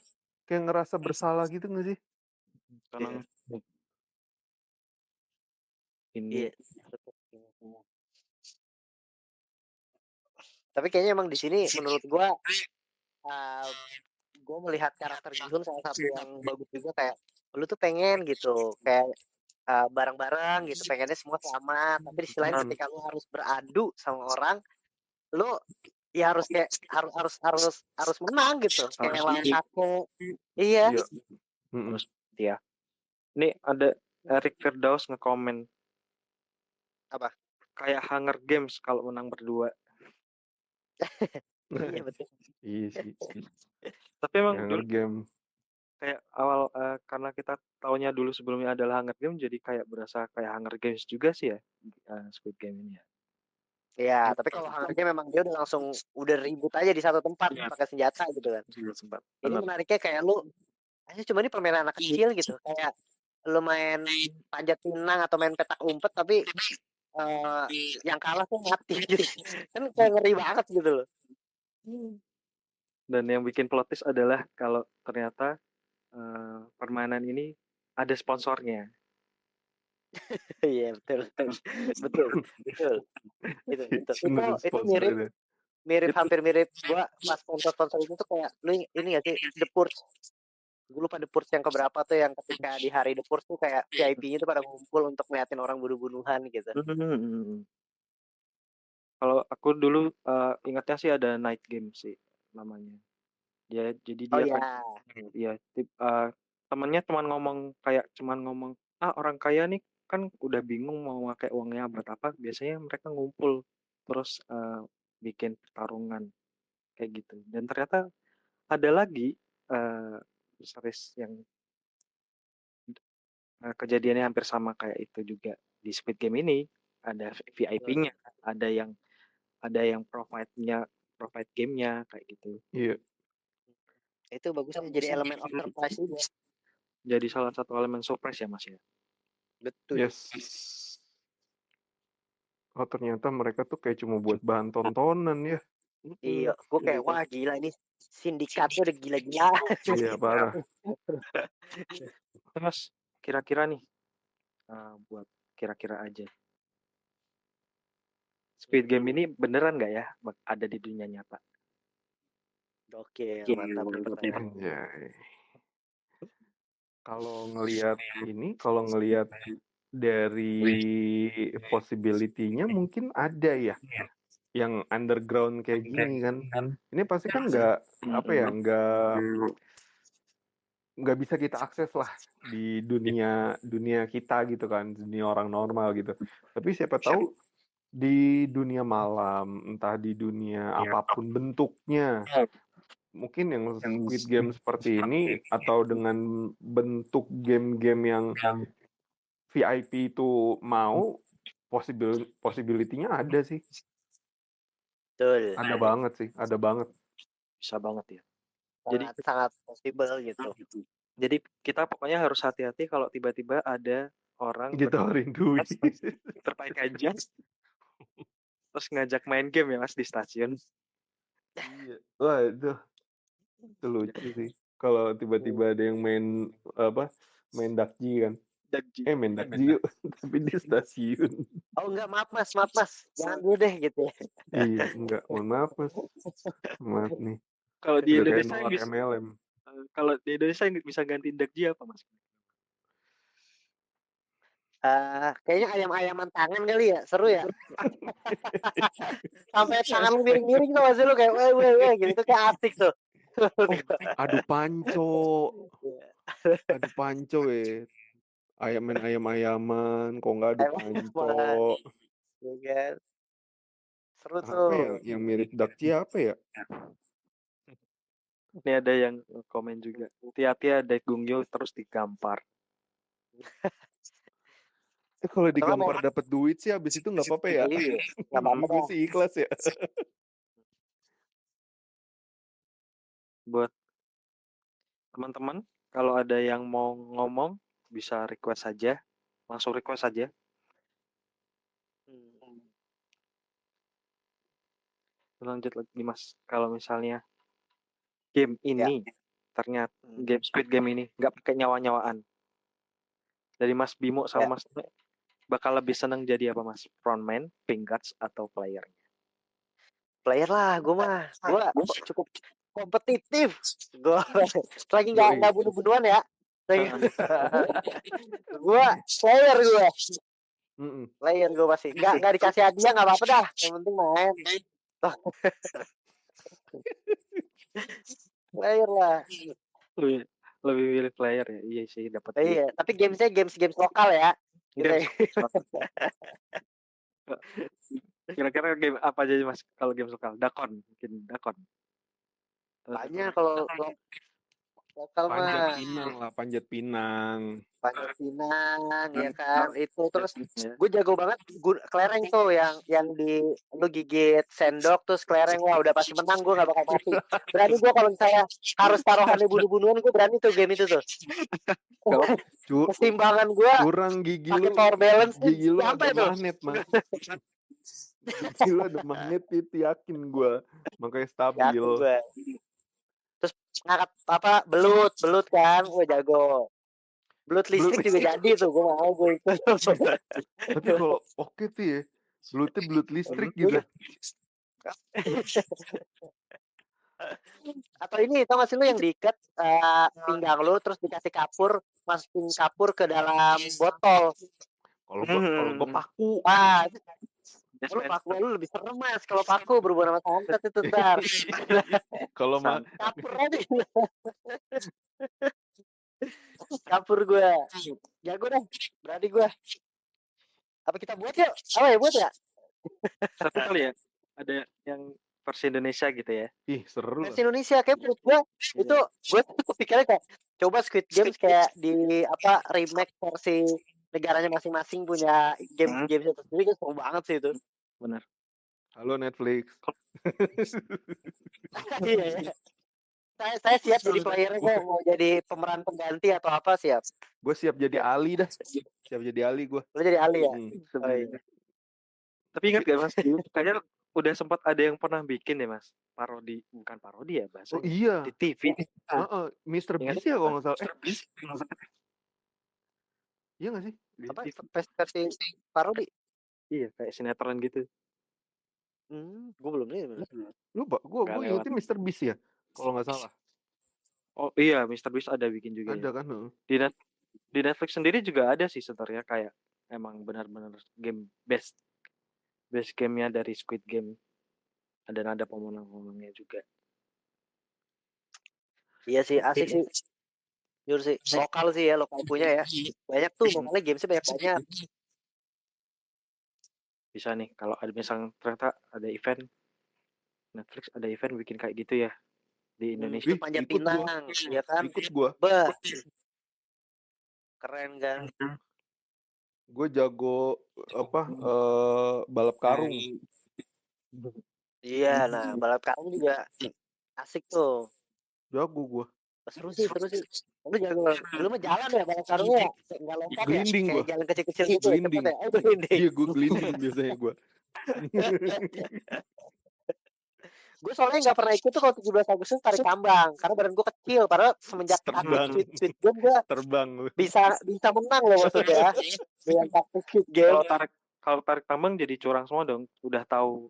kayak ngerasa bersalah gitu nggak sih? Karena ini. Tapi kayaknya emang di sini menurut gue melihat karakter Gi-hun salah satu yang bagus juga, kayak lu tuh pengen gitu kayak bareng-bareng gitu, pengennya semua selamat, tapi di sisi lain ketika lu harus beradu sama orang, lu ya harus kayak harus menang gitu, kayak lawan kakek. Iya. Terus ya. Ini ada Eric Firdaus nge-komen. Apa? Kayak Hunger Games kalau menang berdua. Iya betul. Iya sih. Tapi emang Hunger Games kayak awal karena kita taunya dulu sebelumnya adalah Hunger Games, jadi kayak berasa kayak Hunger Games juga sih ya, Squid Game ini ya. Iya, tapi kalau Hunger Games memang dia udah ribut aja di satu tempat pakai senjata gitu kan. Ini menariknya kayak lu, cuma ini permainan anak kecil gitu, kayak lu main panjat pinang atau main petak umpet, tapi yang kalah tuh mati gitu. Kan kayak ngeri banget gitu loh. Dan yang bikin plot twist adalah kalau ternyata permainan ini ada sponsornya. Iya betul. Itu hampir mirip gua pas sponsor itu tuh kayak lu ini nggak sih The Purge. Gue lupa The Purge yang keberapa tuh, yang ketika di hari The Purge tuh kayak VIP-nya tuh pada ngumpul untuk ngeliatin orang bunuh-bunuhan gitu. Kalau aku dulu ingatnya sih ada Night Game sih namanya. Jadi dia temannya cuman ngomong, orang kaya nih kan udah bingung mau pakai uangnya buat apa, biasanya mereka ngumpul terus bikin pertarungan kayak gitu. Dan ternyata ada lagi series yang kejadiannya hampir sama kayak itu juga di Squid Game ini. Ada VIP-nya, ada yang provide game-nya kayak gitu. Iya. Itu bagusnya jadi elemen of surprise juga. Jadi salah satu elemen surprise ya Mas ya. Betul. Yes. Oh ternyata mereka tuh kayak cuma buat bahan tontonan ya. Iya, gue kayak wah gila ini sindikatnya udah gila-gila. Iya parah. Terus kira-kira nih buat kira-kira aja, Squid Game ini beneran nggak ya ada di dunia nyata? Oke, mantap. Kalau ngelihat dari possibility-nya mungkin ada ya. yang underground kayak gini kan. Ini pasti kan nggak apa ya, nggak bisa kita akses lah di dunia kita gitu kan, dunia orang normal gitu. Tapi siapa tahu di dunia malam, entah di dunia apapun bentuknya, mungkin yang Squid Game seperti ini atau dengan bentuk game-game yang VIP itu mau, possibility-nya ada sih. Betul. Ada banget sih, ada banget. Bisa banget ya. Jadi Sangat possible gitu. Jadi kita pokoknya harus hati-hati kalau tiba-tiba ada orang Ditawarin duit. terpakai jas terus ngajak main game ya Mas di stasiun. Iya. Wah itu lucu sih. Kalau tiba-tiba ada yang main main dakji kan. Main dakji yuk. Tapi di stasiun. Oh enggak, maaf mas, jangan dulu deh gitu ya. Iya, enggak, mohon maaf mas. Maaf nih. Kalau di Udah kayak Indonesia nolak bisa, MLM. kalau di Indonesia yang bisa gantiin dakji apa Mas? Kayaknya ayam-ayaman tangan kali ya, seru ya. Sampai tangan lu miring-miring tuh masih lu kayak weh gitu, itu kayak asik tuh. Adu panco. Adu panco ayam-ayaman, kok nggak adu panco. Ya kan? Seru Apa tuh. ya yang mirip dakji apa ya? Ini ada yang komen juga. Hati-hati ada Gungyo terus digampar. Kalau digampar dapat duit sih, abis itu nggak apa-apa ya. Iya, nggak apa-apa. Gue sih ikhlas ya. Buat teman-teman, kalau ada yang mau ngomong bisa request saja, langsung request saja. Lanjut lagi Mas, kalau misalnya game ini ternyata game Squid Game ini nggak pakai nyawa-nyawaan. Dari Mas Bimo sama Mas bakal lebih seneng jadi apa Mas? Frontman, pink guards atau player? Player lah, gue cukup kompetitif. Gue lagi nggak bunuh-bunuhan ya. Gue player gue pasti. Nggak dikasih hadiah nggak apa-apa dah. Yang penting main. Player lah. Lebih pilih player ya. Iya sih dapat. Iya, tapi gamesnya games lokal ya. Kira-kira game apa aja Mas kalau game lokal? Dakon, mungkin Dakon. Banyak kalau lokal mah. Panjat Pinang ya kan. Itu terus gue jago banget kelereng tuh yang di lu gigit sendok terus kelereng, wah udah pasti menang, gue nggak bakal mati. Berani gue kalau misalnya harus taruhannya bunuh-bunuhan, gue berani tuh game itu tuh. Keseimbangan gue kurang gigi lu, power balance gigi lu ada itu magnet Mas. Gigi lu ada magnet itu, yakin gue, makanya stabil. Terus ngangkat belut kan, gue jago. Belut listrik juga jadi tuh, gue mau gue ikut. Tapi kalau oke tuh ya, belut listrik gitu. Atau ini tau gak sih lu yang diikat pinggang lu terus dikasih kapur, masukin kapur ke dalam botol. Kalau gue paku. Lu paku lu lebih serem Mas kalau paku berhubungan sama santet itu ntar. Kalau mah kapur aja. Kapur gue jago deh, berarti gue. Apa kita buat yuk? Apa ya buat ya? Satu kali ya, ada yang versi Indonesia gitu ya. Ih seru. Versi Indonesia kayak menurut gue itu gue tuh kepikirannya kayak coba Squid Games kayak di remake versi negaranya masing-masing punya game itu sendiri, kan seru banget sih itu. Benar. Halo Netflix. Iya. Saya siap jadi playernya, gue mau jadi pemeran pengganti atau apa siap. Gue siap jadi Ali dah. Siap jadi Ali gue. Lo jadi Ali ya? Iya. Tapi ingat gak Mas, kayaknya udah sempat ada yang pernah bikin ya Mas, parodi, bukan parodi ya bahasanya. Oh iya. Di TV. Mr. Beast ya kalau nggak salah. Iya nggak sih? Apa versi parodi? Iya kayak sinetron gitu. Gue belum nih. Lupa, gue ingetin Mr. Beast ya, kalau nggak salah. Oh iya, Mr. Beast ada bikin juga. Ada ya. Kan? Di Netflix sendiri juga ada sih sebenarnya, kayak emang benar-benar game best gamenya dari Squid Game. Dan ada pemenang-pemenangnya juga. Iya sih, asik sih. Jujur sih, lokal sih ya, lokal punya ya. Banyak tuh, makanya gamesnya banyak-banyak. Bisa nih kalau ada misalnya ternyata ada event Netflix ada event bikin kayak gitu ya di Indonesia. Itu Panjat ikut gua. Pinang, ya kan? Ikut gua. Bah, keren kan? Gue jago balap karung. Iya, nah balap karung juga asik tuh. Jago gua. Seru sih. Lu jago, lu mah jalan ya balap karungnya, nggak lompat ya? Gelinding Kayak gua. jalan kecil-kecil gitu ya, Gelinding. cepet ya? Oh, gelinding. Iya, gua gelinding biasanya gua. Gue soalnya nggak pernah ikut tuh kalau 17 Agustus tarik tambang karena badan gue kecil. Padahal semenjak Terbang. taktik Squid Game gue Terbang lu. bisa menang loh maksudnya dengan taktik Squid Game Kalau tarik tambang jadi curang semua dong. Udah tahu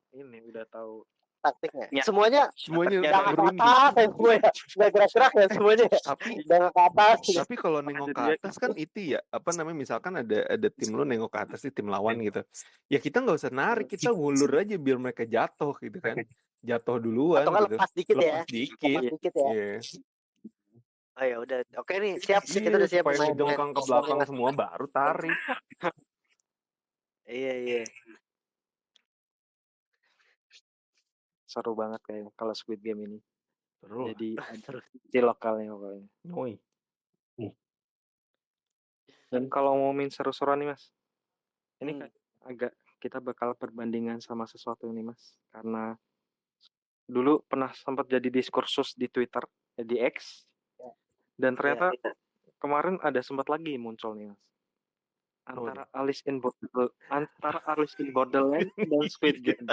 taktiknya. Ya, Semuanya terjadi. ke atas ya semua ya. Nggak gerak-gerak ya semuanya. Tapi Jangan ke atas. Tapi kalau nengok ke atas kan itu ya, apa namanya, misalkan ada tim lu nengok ke atas sih, tim lawan gitu. Ya kita nggak usah narik, kita ngulur aja biar mereka jatuh gitu kan. Jatuh duluan Atau kan gitu. lepas dikit ya. Lepas dikit. Lepas dikit ya. Iya. Oh ya udah. Oke nih, siap. Kita Iya, udah siap supaya main. ngejongkang ke belakang semua baru tarik. Iya. Seru banget kayaknya kalau Squid Game ini. Seru. Jadi di lokalnya pokoknya. Oi. Dan kalau ngomongin seru-seruan nih Mas, ini kan agak kita bakal perbandingan sama sesuatu nih Mas, karena dulu pernah sempat jadi diskursus di Twitter, di X, dan ternyata kemarin ada sempat lagi muncul nih Mas, antara Alice in Borderland dan Squid Game.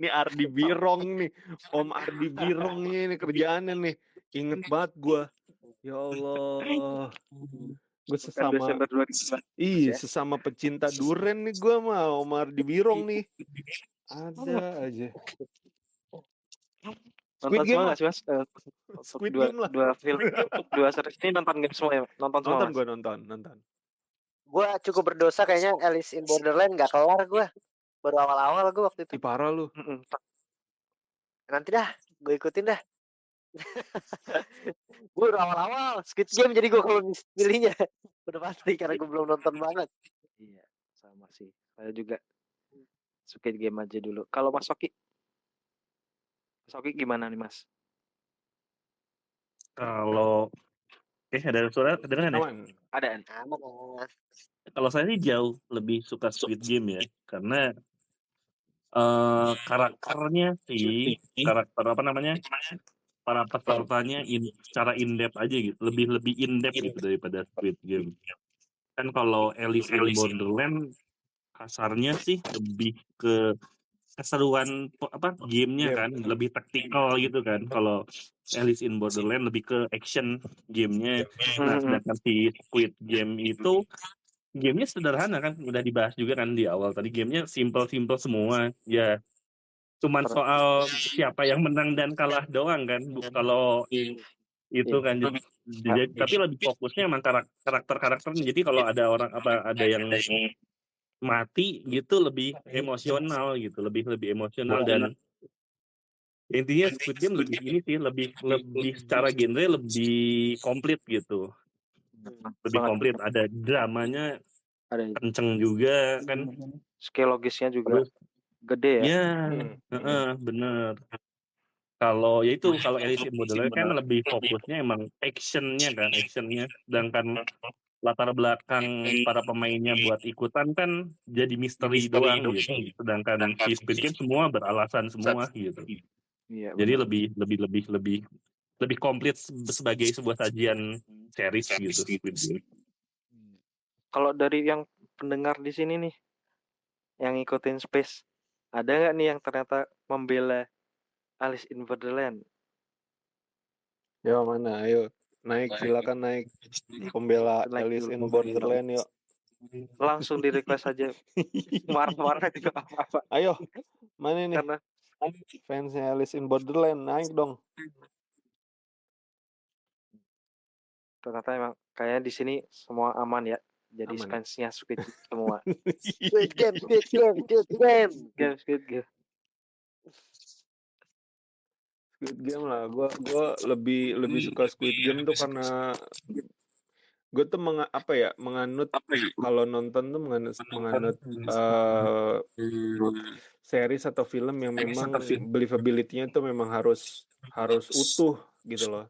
Ini Ardi Birong nih, Om Ardi Birong ini kerjaannya nih. Inget banget gue. Ya Allah. Gue sesama pecinta duren nih gue mah, Om Ardi Birong nih. Ada aja. Squid Game nggak sih Mas? Squid Game lah. Dua series ini nonton game semua ya? Nonton gue nonton. Gue cukup berdosa kayaknya Alice in Borderland nggak kelar gue. Baru awal-awal gue waktu itu. Parah lu. Nanti dah, gue ikutin dah. Gue udah awal-awal Squid Game jadi gue kalau milihnya udah pasti karena gue belum nonton banget. Iya, sama sih. Saya juga Squid Game aja dulu. Kalau Mas Soki gimana nih Mas? Kalau ada suara kedengeran ya? Ada. Kalau saya sih jauh lebih suka Squid Game ya, karena karakternya sih, karakter apa namanya, para pesertanya secara in-depth aja gitu, lebih in-depth gitu daripada Squid Game. Kan kalau Alice in Borderland kasarnya sih lebih ke keseruan gamenya kan, lebih taktikal gitu kan. Kalau Alice in Borderland lebih ke action gamenya. Nah, sedangkan si Squid Game itu gamenya sederhana kan, udah dibahas juga kan di awal tadi, gamenya simple semua ya, cuman soal siapa yang menang dan kalah doang kan. Kalau itu kan jadi, tapi lebih fokusnya emang karakternya. Jadi kalau ada orang ada yang mati gitu lebih emosional gitu, lebih emosional. Dan intinya Squid Game lebih ini sih, lebih secara genre lebih komplit gitu, lebih komplit, ada dramanya kenceng juga kan, psikologisnya juga gede ya. Bener. Kalau kalau Alice in Borderland kan lebih fokusnya emang actionnya, sedangkan latar belakang para pemainnya buat ikutan kan jadi misteri doang gitu. Sedangkan si Squid Game semua beralasan semua gitu. Iya, jadi lebih komplit sebagai sebuah sajian series gitu Squid Game. Kalau dari yang pendengar di sini nih, yang ngikutin Space, ada nggak nih yang ternyata membela Alice in Borderland? Ya mana, ayo naik, silakan naik, pembela Alice in Borderland yuk. Langsung di request aja, marah-marah juga apa-apa. Ayo, mana nih? Karena fansnya Alice in Borderland, naik dong. Ternyata emang kayaknya di sini semua aman ya. Jadi fansnya Squid semua. Squid Game. Squid Game lah. Gue lebih suka Squid Game tuh karena gue tuh menganut kalau nonton tuh menganut series atau film yang memang believability-nya tuh memang harus utuh gitu loh.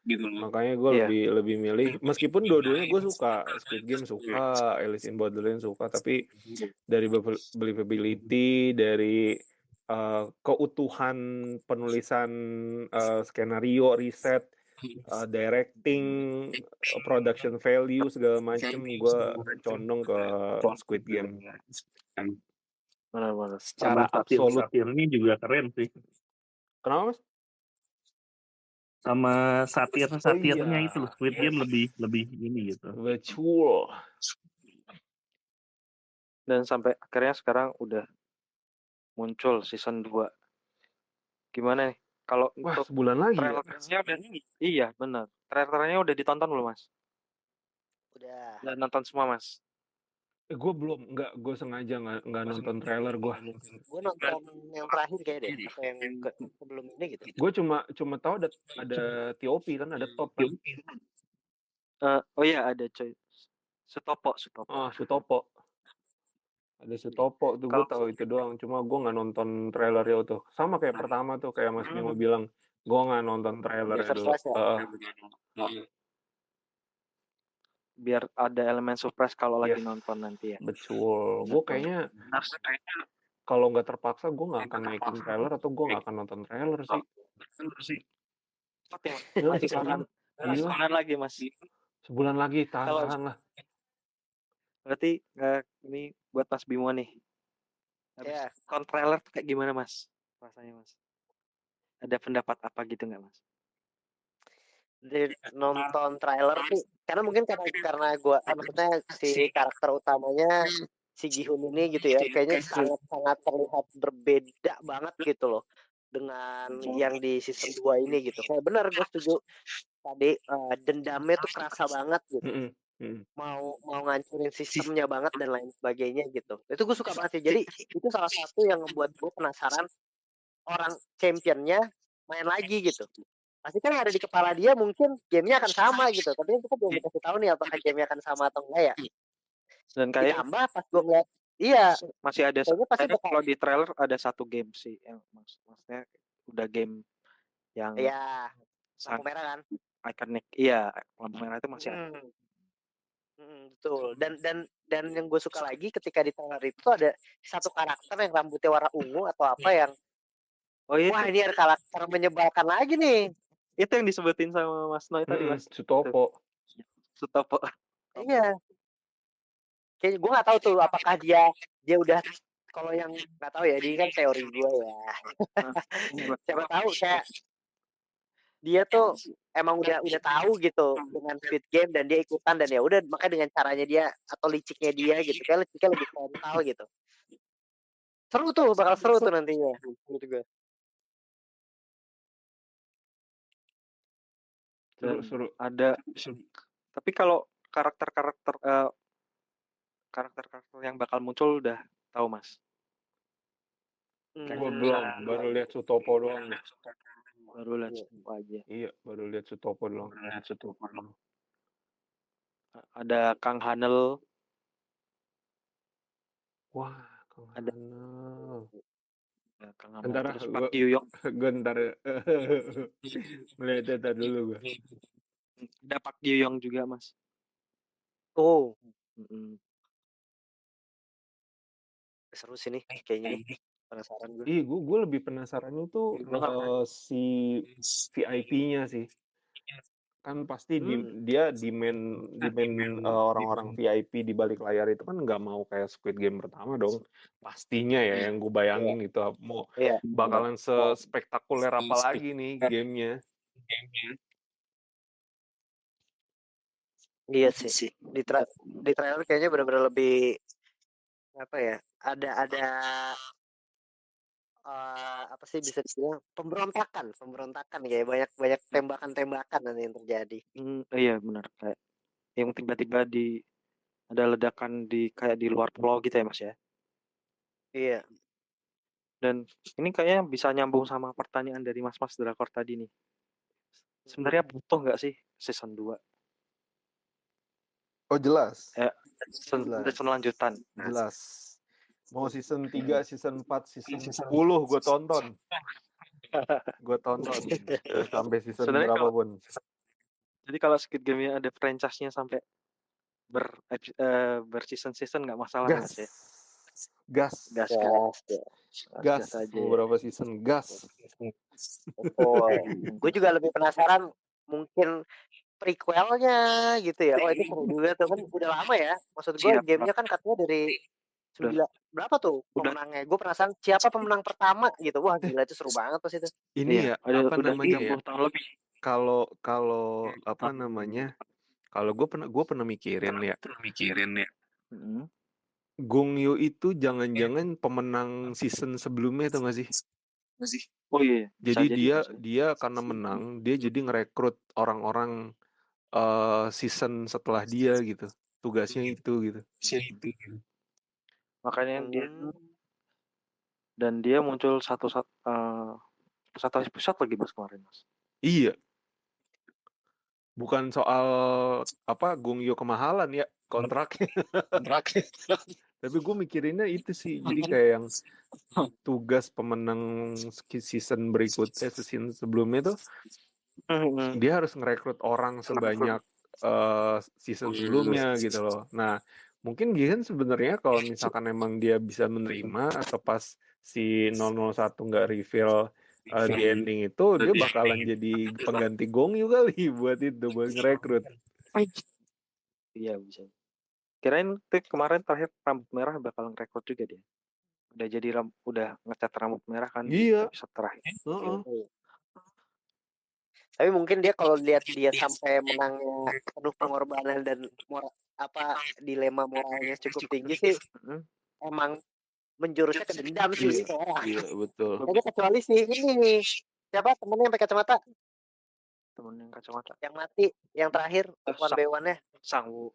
Makanya gue lebih milih, meskipun dua-duanya gue suka, Squid Game suka, Alice in Borderland suka, tapi dari believability, dari keutuhan penulisan skenario, riset, directing, production value segala macem, gue condong ke Squid Game. Benar-benar. Sama Secara absolut. satir-satirnya juga keren sih. Kenapa Mas? Sama satir-satirnya Oh, iya. itu loh, Squid Game lebih ini gitu. Betul. Dan sampai akhirnya sekarang udah muncul season 2. Gimana nih? Kalau Wah, untuk sebulan lagi ya? trailernya udah iya benar. Trailernya udah ditonton belum Mas? Udah. Udah nonton semua Mas? Gue belum, gue sengaja nggak nonton trailer gue. Gue nonton yang terakhir kayak deh, atau yang sebelum ini gitu. Gue cuma tahu ada TOP kan, ada top kan. Oh iya ada coy. Sutopo. Oh, Sutopo. Ada Sutopo tuh, gue tahu itu doang. Cuma gue nggak nonton trailernya tuh. Sama kayak pertama tuh, kayak Mas Bimo bilang, gue nggak nonton trailernya dulu. Biar ada elemen surprise kalau lagi nonton nanti ya. Betul. Gue kayaknya kalau nggak terpaksa gue nggak akan naikin trailer atau gue nggak akan nonton trailer sih. Masih sebulan lagi Mas. Sebulan lagi, tahan lah. Berarti ini buat Mas Bimo nih. Habis nonton trailer kayak gimana Mas? Rasanya Mas? Ada pendapat apa gitu nggak Mas? Dari nonton trailer sih, karena mungkin karena gue maksudnya si karakter utamanya si Gi-hun ini gitu ya, kayaknya sangat terlihat berbeda banget gitu loh dengan yang di season 2 ini gitu. Kayak benar gue setuju tadi, dendamnya tuh kerasa banget gitu. Mau ngancurin sistemnya banget dan lain sebagainya gitu. Itu gue suka banget sih. Jadi itu salah satu yang membuat gue penasaran orang championnya main lagi gitu. Pasti kan yang ada di kepala dia mungkin gamenya akan sama gitu, tapi kita belum dikasih tahu nih apakah gamenya akan sama atau enggak ya. Dan kayak Ditambah pas gue ngeliat, masih ada pasti kalau di trailer ada satu game sih yang maksudnya udah game yang lampu merah kan, ikonik. Iya, lampu merah itu masih ada. Betul. Dan yang gue suka lagi ketika di trailer itu ada satu karakter yang rambutnya warna ungu atau apa yang wah ini ada karakter menyebalkan lagi nih. Itu yang disebutin sama Mas Noy tadi Mas. Sutopo. Iya. Kayaknya gue nggak tahu tuh apakah dia udah, kalau yang nggak tahu ya, ini kan teori gue ya. Siapa tahu kayak dia tuh emang udah tahu gitu dengan Squid Game dan dia ikutan dan ya udah, makanya dengan caranya dia atau liciknya dia gitu, kayak liciknya lebih frontal gitu. Seru tuh, bakal seru tuh nantinya menurut gue. Seru. Ada. Tapi kalau karakter yang bakal muncul udah tahu Mas? Gue belum, baru lihat Sutopo doang. Baru lihat Sutopo aja. Iya, baru lihat Sutopo doang. Ada Kang Hanel. Wah, Kang Hanel. Kang Hanel. Terus Pak Yuyok. Gue ntar melihat dulu gue. Ada Pak Yuyong juga Mas. Oh. Seru sih nih kayaknya nih. Penasaran gue. Gue lebih penasaran itu si VIP-nya sih. Kan pasti dia demand orang-orang VIP di balik layar itu kan nggak mau kayak Squid Game pertama dong. Pastinya ya yang gue bayangin gitu. Mau bakalan sespektakuler apa lagi nih gamenya. Iya sih. Di trailer kayaknya benar-benar lebih apa ya? Ada apa sih bisa dibilang pemberontakan kayak banyak tembakan nanti yang terjadi. Iya benar, kayak yang tiba-tiba ada ledakan kayak di luar pulau gitu ya Mas ya. Iya. Dan ini kayaknya bisa nyambung sama pertanyaan dari Mas-Mas Drakor tadi nih. Sebenarnya butuh nggak sih season 2? Oh jelas, Season lanjutan. jelas. Mau season 3, season 4, season 10 gue tonton. Gue tonton. Mau sampai season Sebenarnya berapapun. Jadi kalau Squid Game-nya ada franchise-nya sampai berseason-season nggak masalah Gas. Mas ya. Gas. Gas Ya, kan. ya. Gas. Gas aja. Mau berapa season? Gas. Gue juga lebih penasaran mungkin prequelnya gitu ya. Oh, ini seru juga tuh kan udah lama ya. Maksud gue Siap. gamenya kan katanya dari berapa tuh pemenangnya? Gue penasaran siapa pemenang pertama gitu. Wah gila itu seru banget pas itu. Ini ya, udah apa namanya ya? 30 tahun lebih. Kalau apa namanya? Kalau gue pernah mikirin ya. Gong Yoo itu jangan-jangan pemenang season sebelumnya tuh nggak sih? Oh iya. Jadi dia karena menang, dia jadi ngerekrut orang-orang season setelah dia gitu. Tugasnya itu gitu. Makanya dia muncul satu episode lagi Mas kemarin Mas. Iya. Bukan soal apa Gong Yoo kemahalan ya kontraknya. Tapi gue mikirinnya itu sih. Jadi kayak yang tugas pemenang season berikutnya, season sebelumnya tuh dia harus ngerekrut orang sebanyak season sebelumnya gitu loh. Nah, mungkin Gihan sebenarnya kalau misalkan emang dia bisa menerima atau pas si 001 nggak reveal di ending itu, dia bakalan jadi pengganti Gong Yoo kali buat ngerekrut. Iya bisa. Kirain tuh kemarin terakhir rambut merah bakal ngerekrut juga dia. Udah jadi udah ngecat rambut merah kan di episode terakhir. Tapi mungkin dia kalau lihat dia sampai menangnya penuh pengorbanan dan dilema moralnya cukup tinggi sih, emang menjurusnya ke dendam sih. Iya betul. Tapi kecuali sih ini siapa temennya yang pakai kacamata? Temen yang kacamata. Yang mati, yang terakhir one by one-nya. Sangwoo.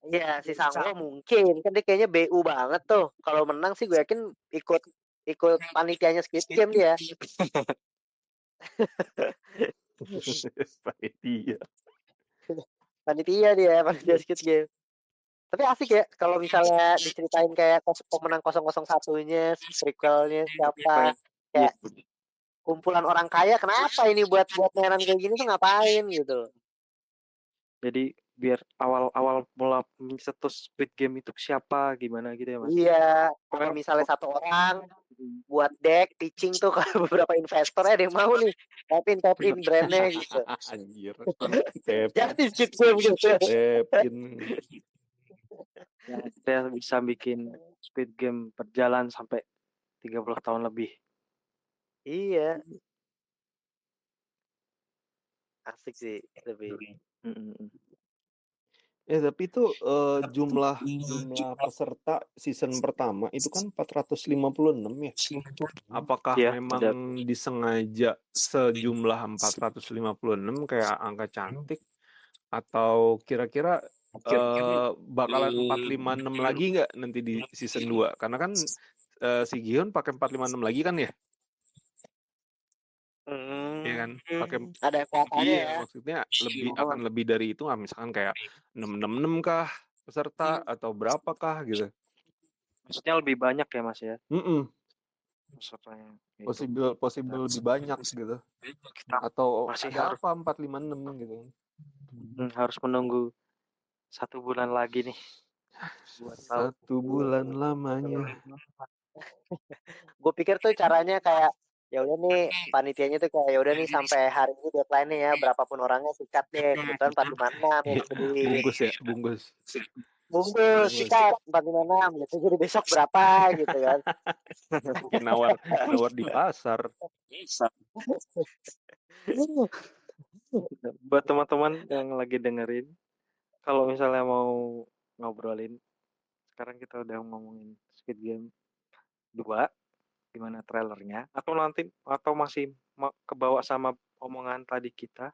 Iya si Sangwoo mungkin kan dia kayaknya BU banget tuh. Kalau menang sih gue yakin ikut panitianya Squid Game dia. Panitia Squid Game. Tapi asik ya kalau misalnya diceritain kayak pemenang 001-nya, prequelnya siapa, kayak kumpulan orang kaya, kenapa ini buat mainan kayak gini tuh ngapain gitu. Jadi biar awal mula mencetus Squid Game itu siapa gimana gitu ya Mas. Iya, kalau misalnya satu orang buat deck pitching tuh ke beberapa investor ada yang mau nih tap in brandnya gitu. Anjir. Jadi Squid Game gitu. Tap-in. Saya bisa bikin Squid Game berjalan sampai 30 tahun lebih. Iya. Asik sih lebih. Tapi itu jumlah peserta season pertama itu kan 456 ya. Apakah memang disengaja sejumlah 456 kayak angka cantik atau kira-kira bakalan 456 lagi nggak nanti di season 2? Karena kan si Gion pakai 456 lagi kan ya? Iya kan? Pakai ada kuotanya ya. Maksudnya akan lebih dari itu misalkan kayak 666 kah peserta atau berapakah gitu. Maksudnya lebih banyak ya Mas ya? Pesertanya. Possible lebih banyak gitu. Atau masih ada apa 456 gitu. Harus menunggu 1 bulan lagi nih. 1 bulan lamanya. Gue pikir tuh caranya kayak ya udah nih panitianya tuh kayak ya udah nih sampai hari ini deadline-nya ya berapapun orangnya sikat deh kebetulan 456 bungkus sikat 456 gitu jadi besok berapa gitu kan. nawar di pasar. Buat teman-teman yang lagi dengerin, kalau misalnya mau ngobrolin, sekarang kita udah ngomongin Squid Game 2, gimana trailernya, atau masih kebawa sama omongan tadi kita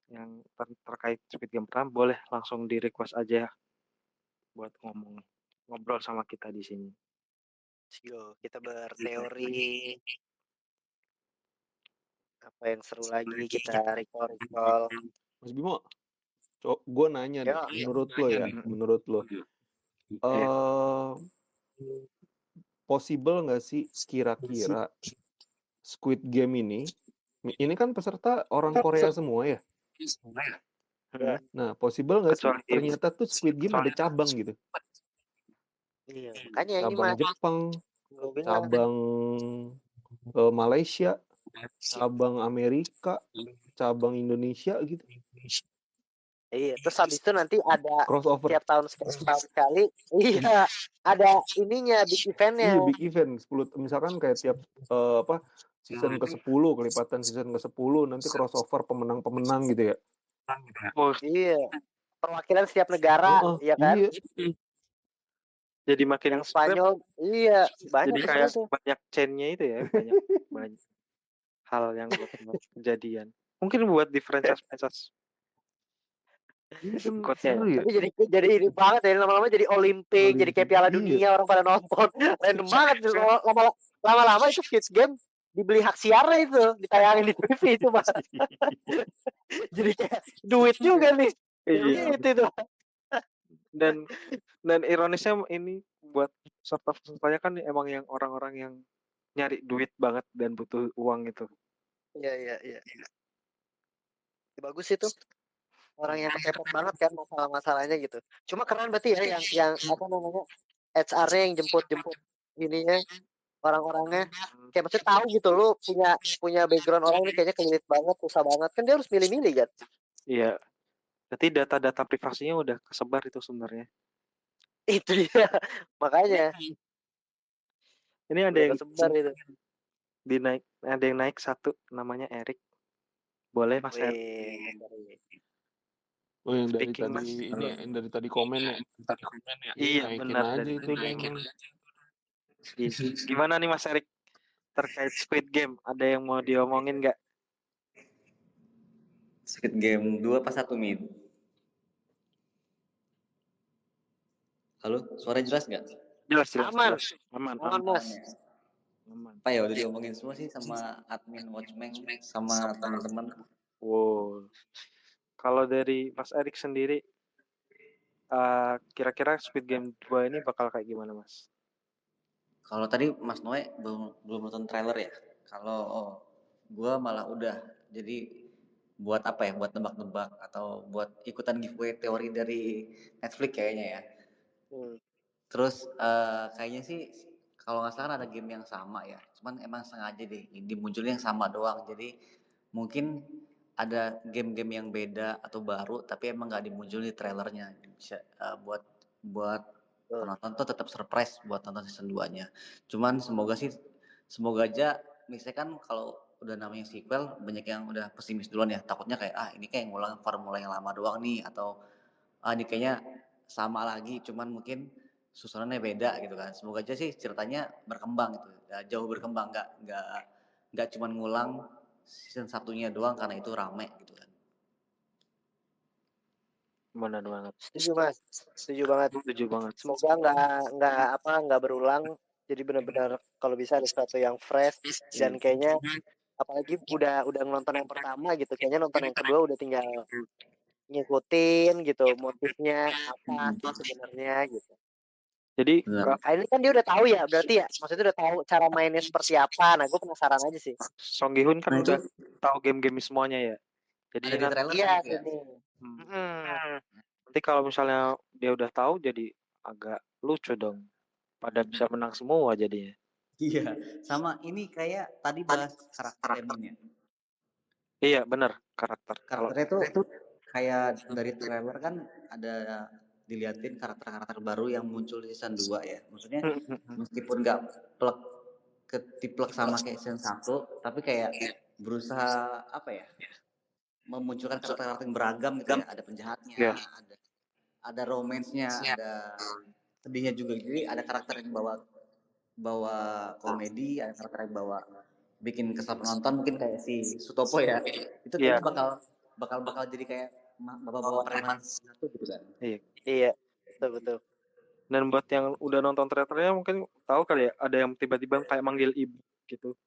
yang terkait Squid Game pertama, boleh langsung di request aja buat ngobrol sama kita di sini. Yo, kita berteori apa yang seru lagi kita recall. Mas Bimo, gue nanya deh, Ya, menurut lo ya, menurut lo, possible nggak sih kira-kira Squid Game ini kan peserta orang Korea semua ya? Nah, possible nggak sih Kecuali ternyata tuh Squid Game ada cabang gitu? iya, makanya ini Cabang mah Jepang, gua bilang. cabang Malaysia, cabang Amerika, cabang Indonesia gitu. Iya, terus habis itu nanti ada Crossover. tiap tahun sekali, iya, ada ininya big eventnya. Iya, big event 10 misalkan kayak tiap season ke-10, kelipatan season ke-10 nanti crossover pemenang-pemenang gitu ya. Oh, Iya, perwakilan setiap negara, ya kan? Iya. jadi makin Yang Spanyol, iya, banyak jadi di kayak situ. banyak chainnya itu ya, banyak hal yang kejadian. Mungkin buat di franchise berikutnya ya. Tapi jadi ini banget ya, lama-lama jadi Olimpik, jadi kayak Piala Iya. Dunia, orang pada nonton. Random banget. Lama-lama itu Squid Game dibeli hak siarnya itu, ditayangin di TV itu, Mas. Jadi kayak duit juga nih. Iya. Gitu itu. Dan ironisnya ini buat peserta-pesertanya kan emang yang orang-orang yang nyari duit banget dan butuh uang itu. Iya. Bagus itu. Orang yang kepepet banget kan masalah-masalahnya gitu. Cuma keren berarti ya yang apa namanya HR-nya yang jemput ininya orang-orangnya kayak maksudnya tahu gitu lu punya background orang ini kayaknya kelilit banget, susah banget kan dia harus milih-milih kan. Iya. Berarti data-data privasinya udah kesebar itu sebenarnya. Itu dia. Makanya Ini ada udah yang kesebar itu. ada yang naik satu namanya Erik. Boleh Mas Erik. Oh, yang dari Speaking, Mas. tadi ini yang dari tadi komen ya. Iya, Naikin benar, aja dari itu tadi. emang. Gimana nih Mas Erik terkait Squid Game? Ada yang mau diomongin nggak? Squid Game 2 pas 1 Min. Halo, suara jelas nggak? Jelas. Aman. Aman. Mas. Aman. Apa ya udah diomongin semua sih sama admin Watchmen sama teman-teman. Wow. Kalau dari Mas Erik sendiri, kira-kira Squid Game 2 ini bakal kayak gimana, Mas? Kalau tadi Mas Noe belum nonton trailer ya. Kalau gua malah udah. Jadi buat apa ya? Buat nebak-nebak atau buat ikutan giveaway teori dari Netflix kayaknya ya. Terus kayaknya sih kalau nggak salah ada game yang sama ya. Cuman emang sengaja deh dimunculin yang sama doang. Jadi mungkin ada game-game yang beda atau baru tapi emang nggak dimunculin di trailernya. Bisa buat penonton tuh tetap surprise buat nonton season 2-nya. Cuman semoga aja misalnya kan kalau udah namanya sequel banyak yang udah pesimis duluan ya. Takutnya kayak ini kayak ngulang formula yang lama doang nih atau ini kayaknya sama lagi cuman mungkin susunannya beda gitu kan. Semoga aja sih ceritanya berkembang gitu. Ya, jauh berkembang nggak cuman ngulang season 1-nya doang karena itu rame gitu kan. Benar banget. Setuju Mas. Setuju banget. Semoga nggak berulang. Jadi benar-benar kalau bisa ada sesuatu yang fresh dan kayaknya apalagi udah nonton yang pertama gitu. Kayaknya nonton yang kedua udah tinggal ngikutin gitu motifnya apa sih sebenarnya gitu. Jadi ini kan dia udah tahu ya berarti ya. Maksudnya udah tahu cara mainnya seperti apa. Nah, gue penasaran aja sih. Song Gi Hun kan udah tahu game-game semuanya ya. Jadi ada di trailer iya, ya. Nanti kalau misalnya dia udah tahu jadi agak lucu dong. Pada bisa menang semua jadinya. Iya, sama ini kayak tadi bahas karakter Eminnya. Iya, benar, Karakternya tuh kayak dari trailer kan ada diliatin karakter-karakter baru yang muncul di season 2 ya. Maksudnya meskipun nggak ketiplek sama kayak season 1, tapi kayak berusaha apa ya? Memunculkan karakter-karakter yang beragam gitu ya. Ada penjahatnya, ada romance-nya, ada sedihnya juga. Jadi ada karakter yang bawa komedi, ada karakter yang bawa bikin kesal penonton mungkin kayak si Sutopo ya. Itu kayaknya bakal jadi kayak bawa preman satu gitu kan. Iya, betul. Dan buat yang udah nonton trailernya mungkin tahu kali ya, ada yang tiba-tiba kayak manggil ibu gitu.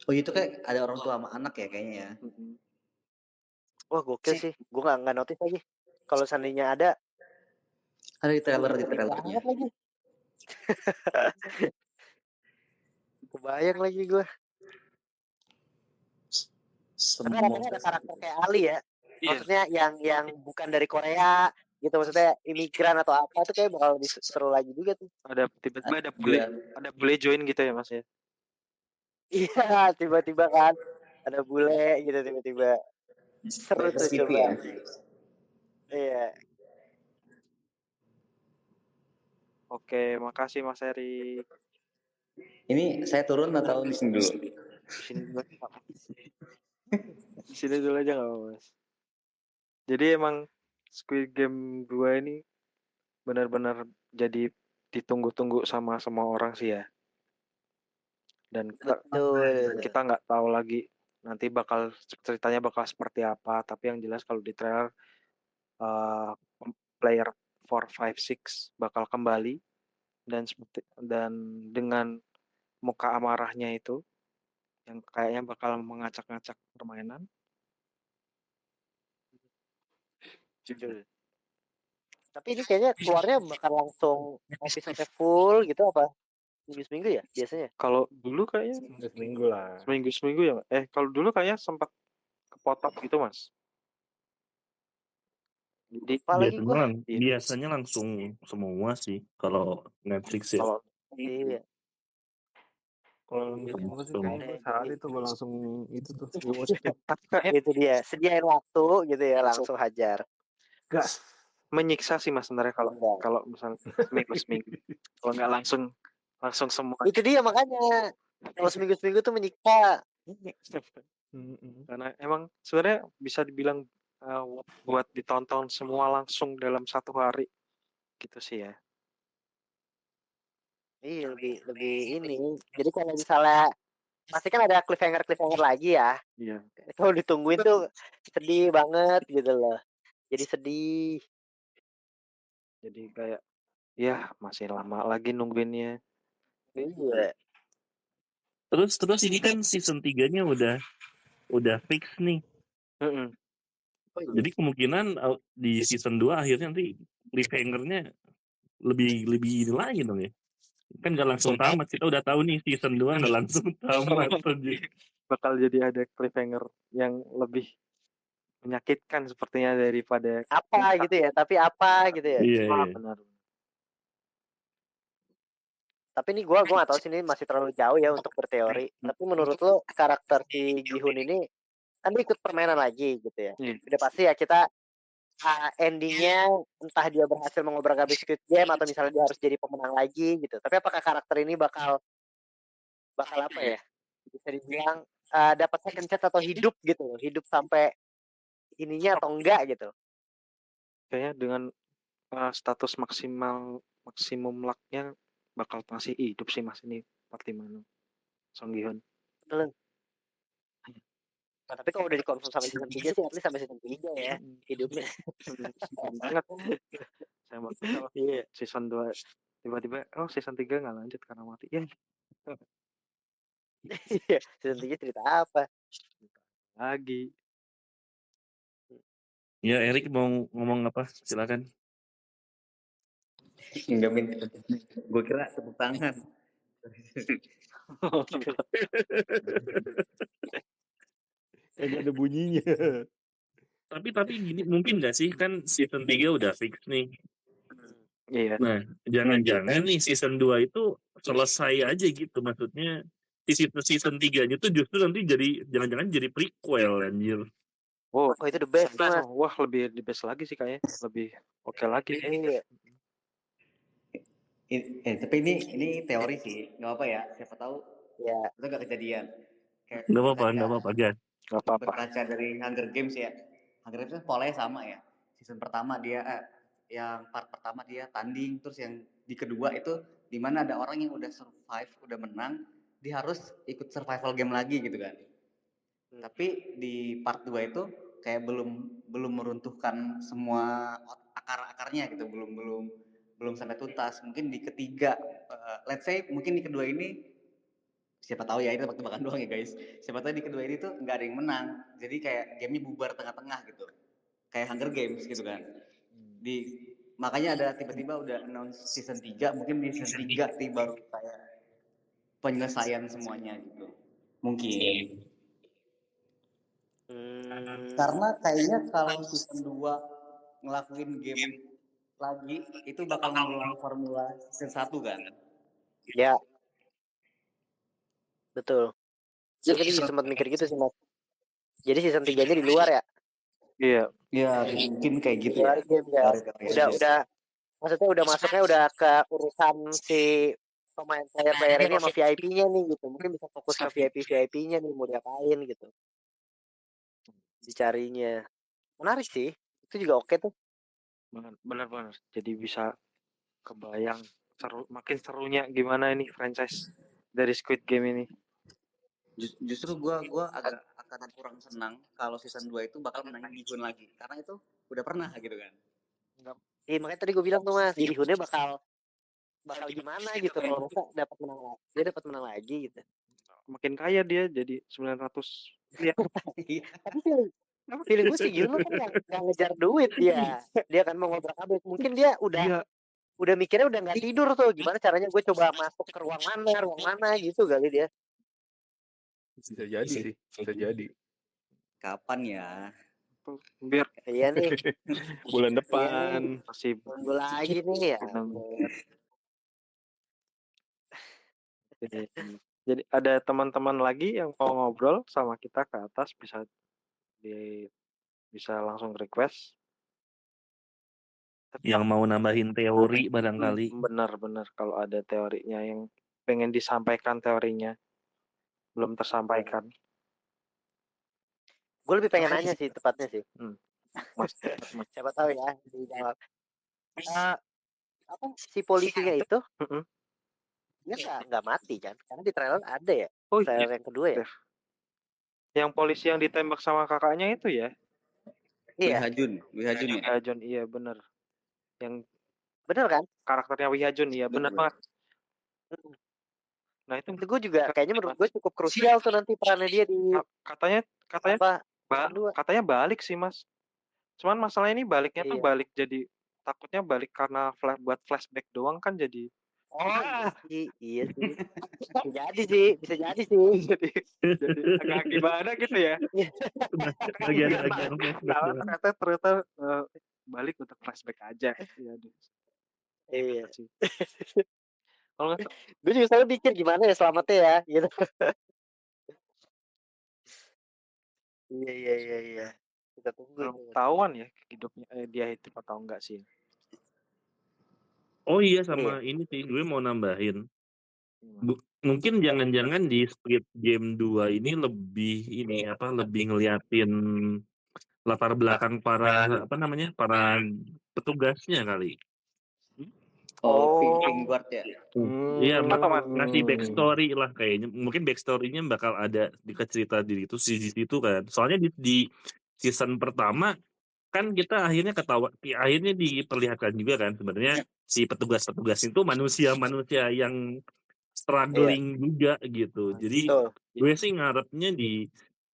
Oh itu kayak ada orang tua sama anak ya kayaknya ya. Wah gokil sih, gue nggak notice lagi. Kalau seandainya ada Ada di trailernya. banget lagi. Kebayang lagi gue. Karena katanya ada karakter kayak Ali ya. Iya. Maksudnya yang bukan dari Korea gitu, maksudnya imigran atau apa itu kayak bakal lebih seru lagi juga tuh. Ada tiba-tiba ada bule join gitu ya Mas ya. Iya, tiba-tiba kan ada bule gitu tiba-tiba. Seru tuh coba. Ya. Iya. Oke, makasih Mas Eri. Ini saya turun atau di sini dulu? Di sini dulu. Di sini dulu aja nggak apa-apa Mas. Jadi emang Squid Game 2 ini benar-benar jadi ditunggu-tunggu sama semua orang sih ya. Dan Betul. kita nggak tahu lagi nanti ceritanya bakal seperti apa. Tapi yang jelas kalau di trailer player 4, 5, 6 bakal kembali dan dengan muka amarahnya itu yang kayaknya bakal mengacak-ngacak permainan. Jujur. Tapi ini kayaknya keluarnya bakal langsung episode full gitu apa? Seminggu ya biasanya? Kalau dulu kayaknya Seminggu lah. seminggu ya. Kalau dulu kayaknya sempat kepotong gitu Mas. Jadi biasanya langsung semua sih kalau Netflix ya. kalau Iya. Kalau langsung sih kayaknya gue sehari tuh gue langsung itu tuh Itu dia, sediain waktu gitu ya langsung hajar. gas. menyiksa sih Mas sebenarnya kalau misalnya seminggu. Kalau nggak langsung semua. Itu dia makanya kalau seminggu tuh menyiksa. Karena emang sebenarnya bisa dibilang buat ditonton semua langsung dalam satu hari gitu sih ya. Iya lebih ini. Jadi kalau misalnya pasti kan ada cliffhanger lagi ya. Iya. Kalau ditungguin tuh sedih banget gitu loh. Jadi sedih. Jadi kayak ya masih lama lagi nungguinnya. Iya. Terus ini kan season 3-nya udah fix nih. Jadi kemungkinan di season 2 akhirnya nanti cliffhanger-nya lebih ini lagi dong ya. Kan nggak langsung tamat, kita udah tahu nih season 2 nggak langsung tamat. Bakal jadi ada cliffhanger yang lebih menyakitkan sepertinya daripada apa gitu ya, tapi apa gitu ya. Iya. Benar. Tapi ini gue gak tahu sih, ini masih terlalu jauh ya untuk berteori. Tapi menurut lo karakter si Gihun ini kan dia ikut permainan lagi gitu ya. Udah pasti ya kita endingnya entah dia berhasil mengobrak-abrik Squid Game atau misalnya dia harus jadi pemenang lagi gitu. Tapi apakah karakter ini bakal apa ya? Bisa dibilang dapat second chance atau hidup gitu loh. Hidup sampai ininya atau enggak gitu. Kayaknya dengan status maksimum luck-nya bakal masih hidup sih Mas ini 45 Song Gi-hun. Betul. Nah, tapi kalau udah dikonfirm sampai season 3 sih, at least sampai season 3 ya hidupnya. Banget. Saya mau season 2 tiba-tiba season 3 nggak lanjut karena mati. Ya. Iya, season 3 cerita apa? Lagi. Ya, Erik mau ngomong apa? Silakan. Enggak minta. Gue kira tepuk tangan. Kagak ada bunyinya. Tapi gini, mungkin nggak sih kan season 3 udah fix nih. Iya. Nah, jangan-jangan nih season 2 itu selesai aja gitu, maksudnya season 3-nya tuh justru nanti jangan-jangan jadi prequel anjir. Oh itu the best Mas. Wah lebih the best lagi sih kayaknya, lebih oke lagi. Iya. Tapi ini teori sih, nggak apa ya, siapa tahu ya itu nggak kejadian. Nggak apa-apa guys. Nggak apa-apa. Berkaca dari Hunger Games ya, Hunger Games polanya sama ya. Season pertama dia yang part pertama dia tanding, terus yang di kedua itu di mana ada orang yang udah survive, udah menang, dia harus ikut survival game lagi gitu kan. Tapi di part 2 itu kayak belum meruntuhkan semua akar-akarnya gitu, belum belum sampai tuntas. Mungkin di ketiga, let's say mungkin di kedua ini, siapa tahu ya, ini tebak-tebakan doang ya guys. Siapa tahu di kedua ini tuh nggak ada yang menang. Jadi kayak gamenya bubar tengah-tengah gitu. Kayak Hunger Games gitu kan. Makanya ada tiba-tiba udah announce season 3, mungkin di season 3 baru kayak penyelesaian semuanya gitu. Mungkin. Karena kayaknya kalau season 2 ngelakuin game lagi, itu bakal ngulang formula season 1 kan? Ya, betul. Gue tadi sempat mikir gitu sih, Mas. Jadi season 3-nya di luar ya? Iya. Ya, mungkin kayak gitu Luar ya. game ya. Udah maksudnya udah masuknya udah ke urusan si pemain player ini sama VIP-nya nih gitu. Mungkin bisa fokus ke VIP-nya nih, mau diapain gitu. Dicarinya. Menarik sih. Itu juga oke tuh. Benar-benar. Jadi bisa kebayang makin serunya gimana ini franchise dari Squid Game ini. Justru gue agak akan kurang senang kalau season 2 itu bakal menangin Bihun lagi. Karena itu udah pernah gitu kan. Iya, makanya tadi gue bilang tuh Mas, Bihunnya bakal gimana gitu kalau masa dapat menang lagi. Dia dapat menang lagi gitu. Makin kaya dia jadi 900 miliar. Tapi feeling gue sih Gilmo kan nggak ngejar duit dia. Dia kan mau ngobrol kabel. Mungkin dia udah mikirnya udah nggak tidur tuh. Gimana caranya gue coba masuk ke ruang mana gitu kali dia. Bisa jadi sih, bisa jadi. Kapan ya? Biar Iya nih. Bulan depan. masih Tunggu lagi nih ya. Jadi ada teman-teman lagi yang mau ngobrol sama kita ke atas, bisa langsung request. Yang mau nambahin teori barangkali. Benar-benar kalau ada teorinya yang pengen disampaikan, teorinya belum tersampaikan. Gue lebih pengen nanya sih tepatnya sih. Mas. Siapa tahu ya dijawab. Apa si polisinya itu? Dia nggak mati kan? Karena di trailer ada ya. Trailer yang kedua ya. Yang polisi yang ditembak sama kakaknya itu ya? Iya. Wihajun ya. Iya bener. Yang bener kan? Karakternya Wihajun, iya bener banget. Nah itu gue juga kayaknya menurut gue cukup krusial tuh nanti perannya dia di katanya balik sih Mas. Cuman masalah ini baliknya tuh balik jadi takutnya balik karena buat flashback doang kan jadi. Iya sih. Bisa jadi sih. jadi agak gimana gitu ya. ternyata balik untuk flashback aja. Iya. Kalau nggak, gue juga selalu pikir gimana ya selamatnya ya, gitu. Iya. Kita tunggu. Belum ketahuan ya hidupnya dia itu atau enggak sih. Oh iya sama ini sih gue mau nambahin. Mungkin jangan-jangan di Squid Game 2 ini lebih ngeliatin latar belakang para petugasnya kali. Vanguard ya. Iya, ngasih backstory lah kayaknya. Mungkin backstory-nya bakal ada di cerita di situ kan. Soalnya di season pertama kan kita akhirnya diperlihatkan juga kan sebenarnya si petugas-petugas itu manusia yang struggling juga gitu. Jadi gue sih ngarepnya di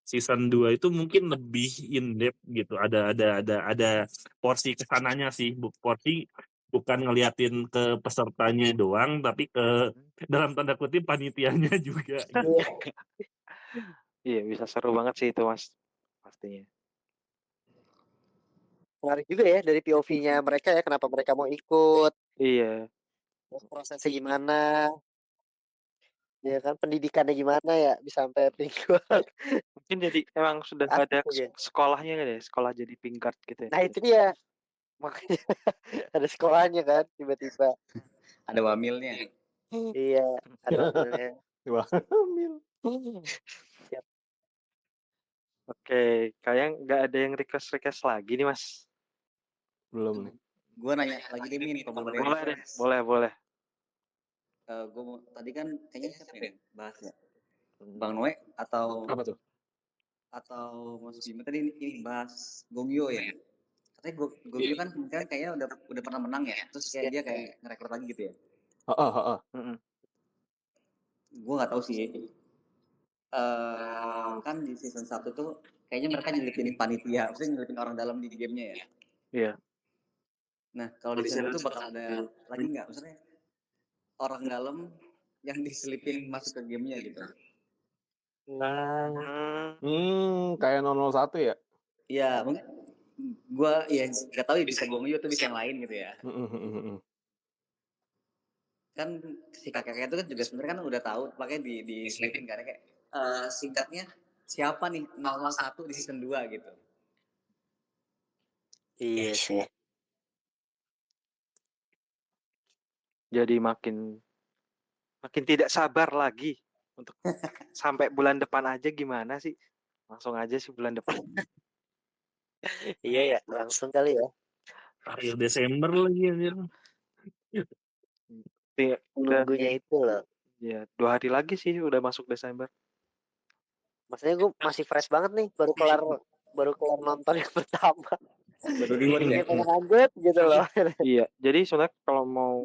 season 2 itu mungkin lebih in depth gitu. Ada porsi kesananya sih, porsi bukan ngeliatin ke pesertanya doang, tapi ke dalam tanda kutip panitianya juga. Iya bisa seru banget sih itu Mas, pastinya. Menarik juga ya dari POV-nya mereka ya, kenapa mereka mau ikut. Iya. Prosesnya gimana. Ya kan, pendidikannya gimana ya bisa sampai Vanguard. Mungkin jadi emang sudah ada sekolahnya kan ya, sekolah jadi Vanguard gitu ya. Nah itu dia. Makanya ada sekolahnya kan tiba-tiba. Ada wamilnya. Iya, ada wamilnya. Wamil. Siap. Oke, kayaknya nggak ada yang request lagi nih Mas. Belum nih. Gue nanya lagi deh Min, boleh. Gue tadi kan kayaknya siapa nih bahasnya? Bang Noe atau apa tuh? Atau Mas Bima tadi ini bahas Gongyo ya? Katanya Gomi kan kemungkinan kayaknya udah pernah menang ya. Terus kayak dia kayak ngerekord lagi gitu ya. Gue nggak tahu sih. Kan di season 1 tuh kayaknya mereka nyelipin panitia, maksudnya nyelipin orang dalam di gamenya ya. Iya. Nah kalau di season 2 tuh bakal ada lagi nggak? Maksudnya orang dalam yang diselipin masuk ke gamenya gitu. Kayak 001 ya? Iya, mungkin gue ya nggak tahu ya, bisa Gomi atau bisa yang lain gitu ya. Kan si kakek itu kan juga sebenarnya kan udah tahu, makanya diselipin karena kayak singkatnya siapa nih 001 di season 2 gitu. Iya sih. Jadi makin tidak sabar lagi untuk sampai bulan depan aja gimana sih? Langsung aja sih bulan depan. Iya ya, langsung kali ya. Akhir Desember lagi anjir. Nunggunya itu loh. Ya, 2 hari lagi sih udah masuk Desember. Maksudnya gue masih fresh banget nih, baru kelar nonton yang pertama. Baru reward ya. Pengen lanjut gitu loh. Iya, jadi sebenarnya kalau mau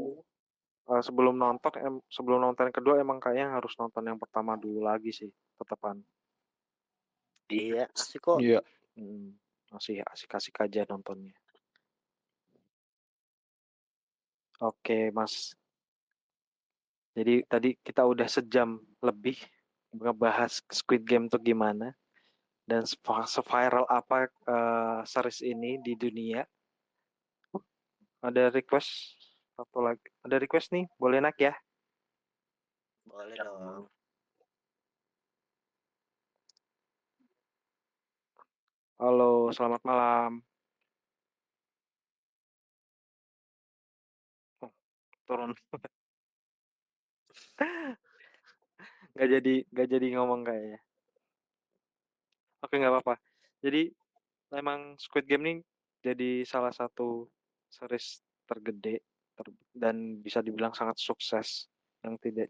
sebelum nonton yang kedua emang kayaknya harus nonton yang pertama dulu lagi sih, tetepan. Iya, asik kok. Iya. Masih asik-asik aja nontonnya. Oke, Mas. Jadi tadi kita udah sejam lebih ngebahas Squid Game tuh gimana dan se-viral apa series ini di dunia. Ada request satu lagi. Ada request nih, boleh nak ya? Boleh dong. Halo, selamat malam. Turun. Nggak jadi ngomong kayaknya. Oke, nggak apa-apa. Jadi memang Squid Game ini jadi salah satu series tergede dan bisa dibilang sangat sukses yang tidak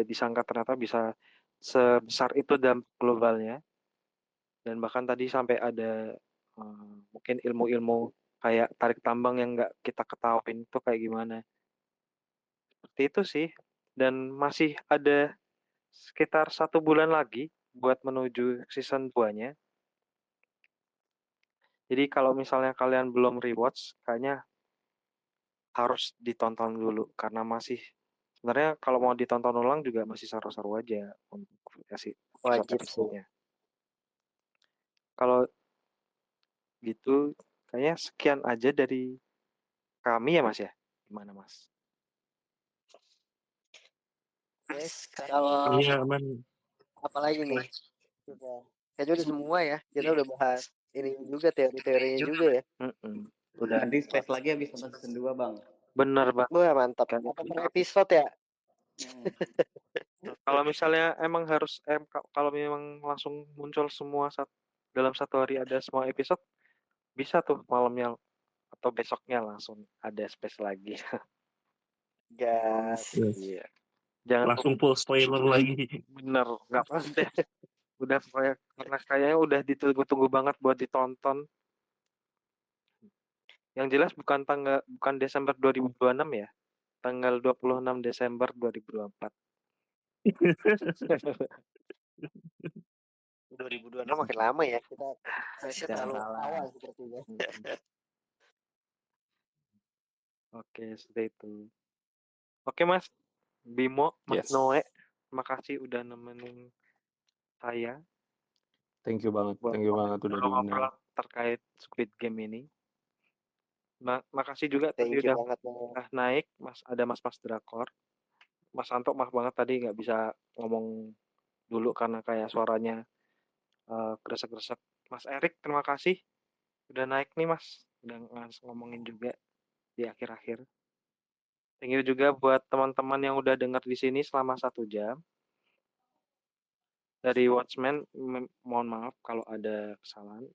disangka ternyata bisa sebesar itu dampak globalnya. Dan bahkan tadi sampai ada mungkin ilmu-ilmu kayak tarik tambang yang nggak kita ketahuin itu kayak gimana. Seperti itu sih. Dan masih ada sekitar 1 bulan lagi buat menuju season 2-nya. Jadi kalau misalnya kalian belum rewatch, kayaknya harus ditonton dulu karena masih sebenarnya kalau mau ditonton ulang juga masih seru-seru aja untuk kasih Wajib sih. episode-nya. Kalau gitu, kayaknya sekian aja dari kami ya Mas ya. Gimana Mas? Yes, kalau Iya, aman. apalagi nih? Kayaknya udah semua ya. Kita udah bahas ini juga, teori-teorinya juga ya. Udah. Nanti space lagi habis nonton season 2 bang. Bener Bang. Wah mantap. Apa per episode ya? Kalau misalnya emang harus kalau memang langsung muncul semua dalam 1 hari ada semua episode, bisa tuh malamnya atau besoknya langsung ada space lagi. Gas. Iya. Jangan Langsung full spoiler lagi. bener, nggak apa deh. Udah karena kayaknya udah ditunggu-tunggu banget buat ditonton. Yang jelas bukan Desember 2026 ya. Tanggal 26 Desember 2024. 2026 makin lama ya. Kita terlalu awal sepertinya. Oke, seperti itu. Oke Mas Bimo, Mas Noe, terima kasih udah nemenin saya. Thank you banget udah diundang. Ngobrol terkait Squid Game ini. Makasih juga tadi Thank you udah banget. naik, ada Mas Drakor. Mas Santo maaf banget tadi nggak bisa ngomong dulu karena kayak suaranya kresek-kresek. Mas Erik, terima kasih udah naik nih Mas, udah ngomongin juga di akhir-akhir. Thank you juga buat teman-teman yang udah dengar di sini selama 1 jam. Dari Watchmen, mohon maaf kalau ada kesalahan.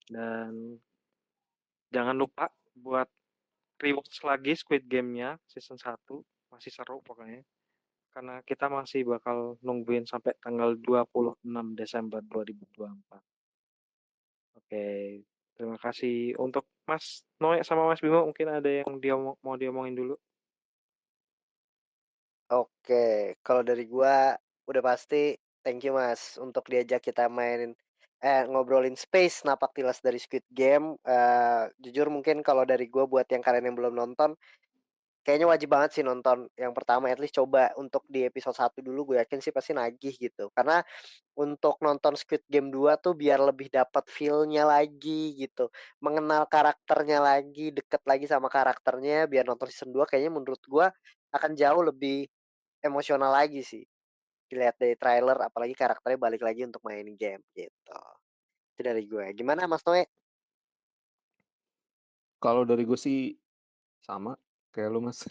Dan jangan lupa buat rewatch lagi Squid Game-nya season 1, masih seru pokoknya. Karena kita masih bakal nungguin sampai tanggal 26 Desember 2024. Oke, Terima kasih. Untuk Mas Noe sama Mas Bimo mungkin ada yang mau diomongin dulu? Oke, kalau dari gua udah pasti thank you Mas untuk diajak kita ngobrolin Space Napak Tilas dari Squid Game. Jujur mungkin kalau dari gua buat yang kalian yang belum nonton, kayaknya wajib banget sih nonton. Yang pertama at least coba untuk di episode 1 dulu, gue yakin sih pasti nagih gitu. Karena untuk nonton Squid Game 2 tuh biar lebih dapat feel-nya lagi gitu. Mengenal karakternya lagi, deket lagi sama karakternya, biar nonton season 2 kayaknya menurut gua akan jauh lebih emosional lagi sih. Dilihat dari trailer, apalagi karakternya balik lagi untuk main game gitu. Itu dari gue. Gimana Mas Noe? Kalau dari gue sih sama kayak lu Mas.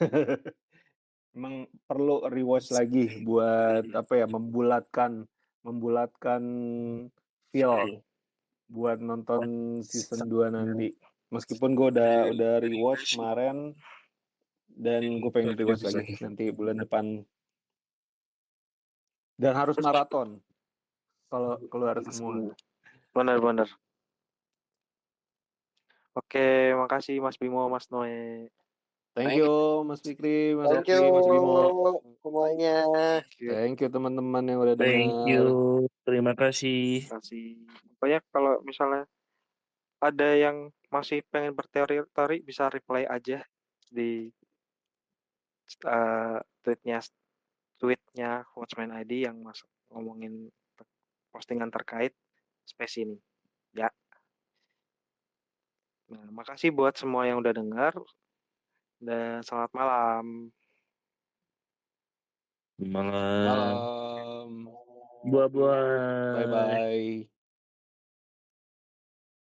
Emang perlu rewatch lagi buat apa ya, membulatkan feel buat nonton season 2 nanti. Meskipun gue udah rewatch kemarin dan gue pengen rewatch lagi nanti bulan depan. Dan harus maraton kalau keluar semua. Benar-benar. Oke, makasih Mas Bimo, Mas Noe. Thank you Mas Fikri, Mas Thank you Oki, Mas Bimo. semuanya. Thank you teman-teman yang udah dengar. Thank you. Terima kasih. Terima kasih. Pokoknya kalau misalnya ada yang masih pengen berteori bisa reply aja di tweetnya Watchman ID yang ngomongin postingan terkait space ini. Ya. Nah, makasih buat semua yang udah dengar dan selamat malam. Malam. Malam. Buah-buah. Bye-bye.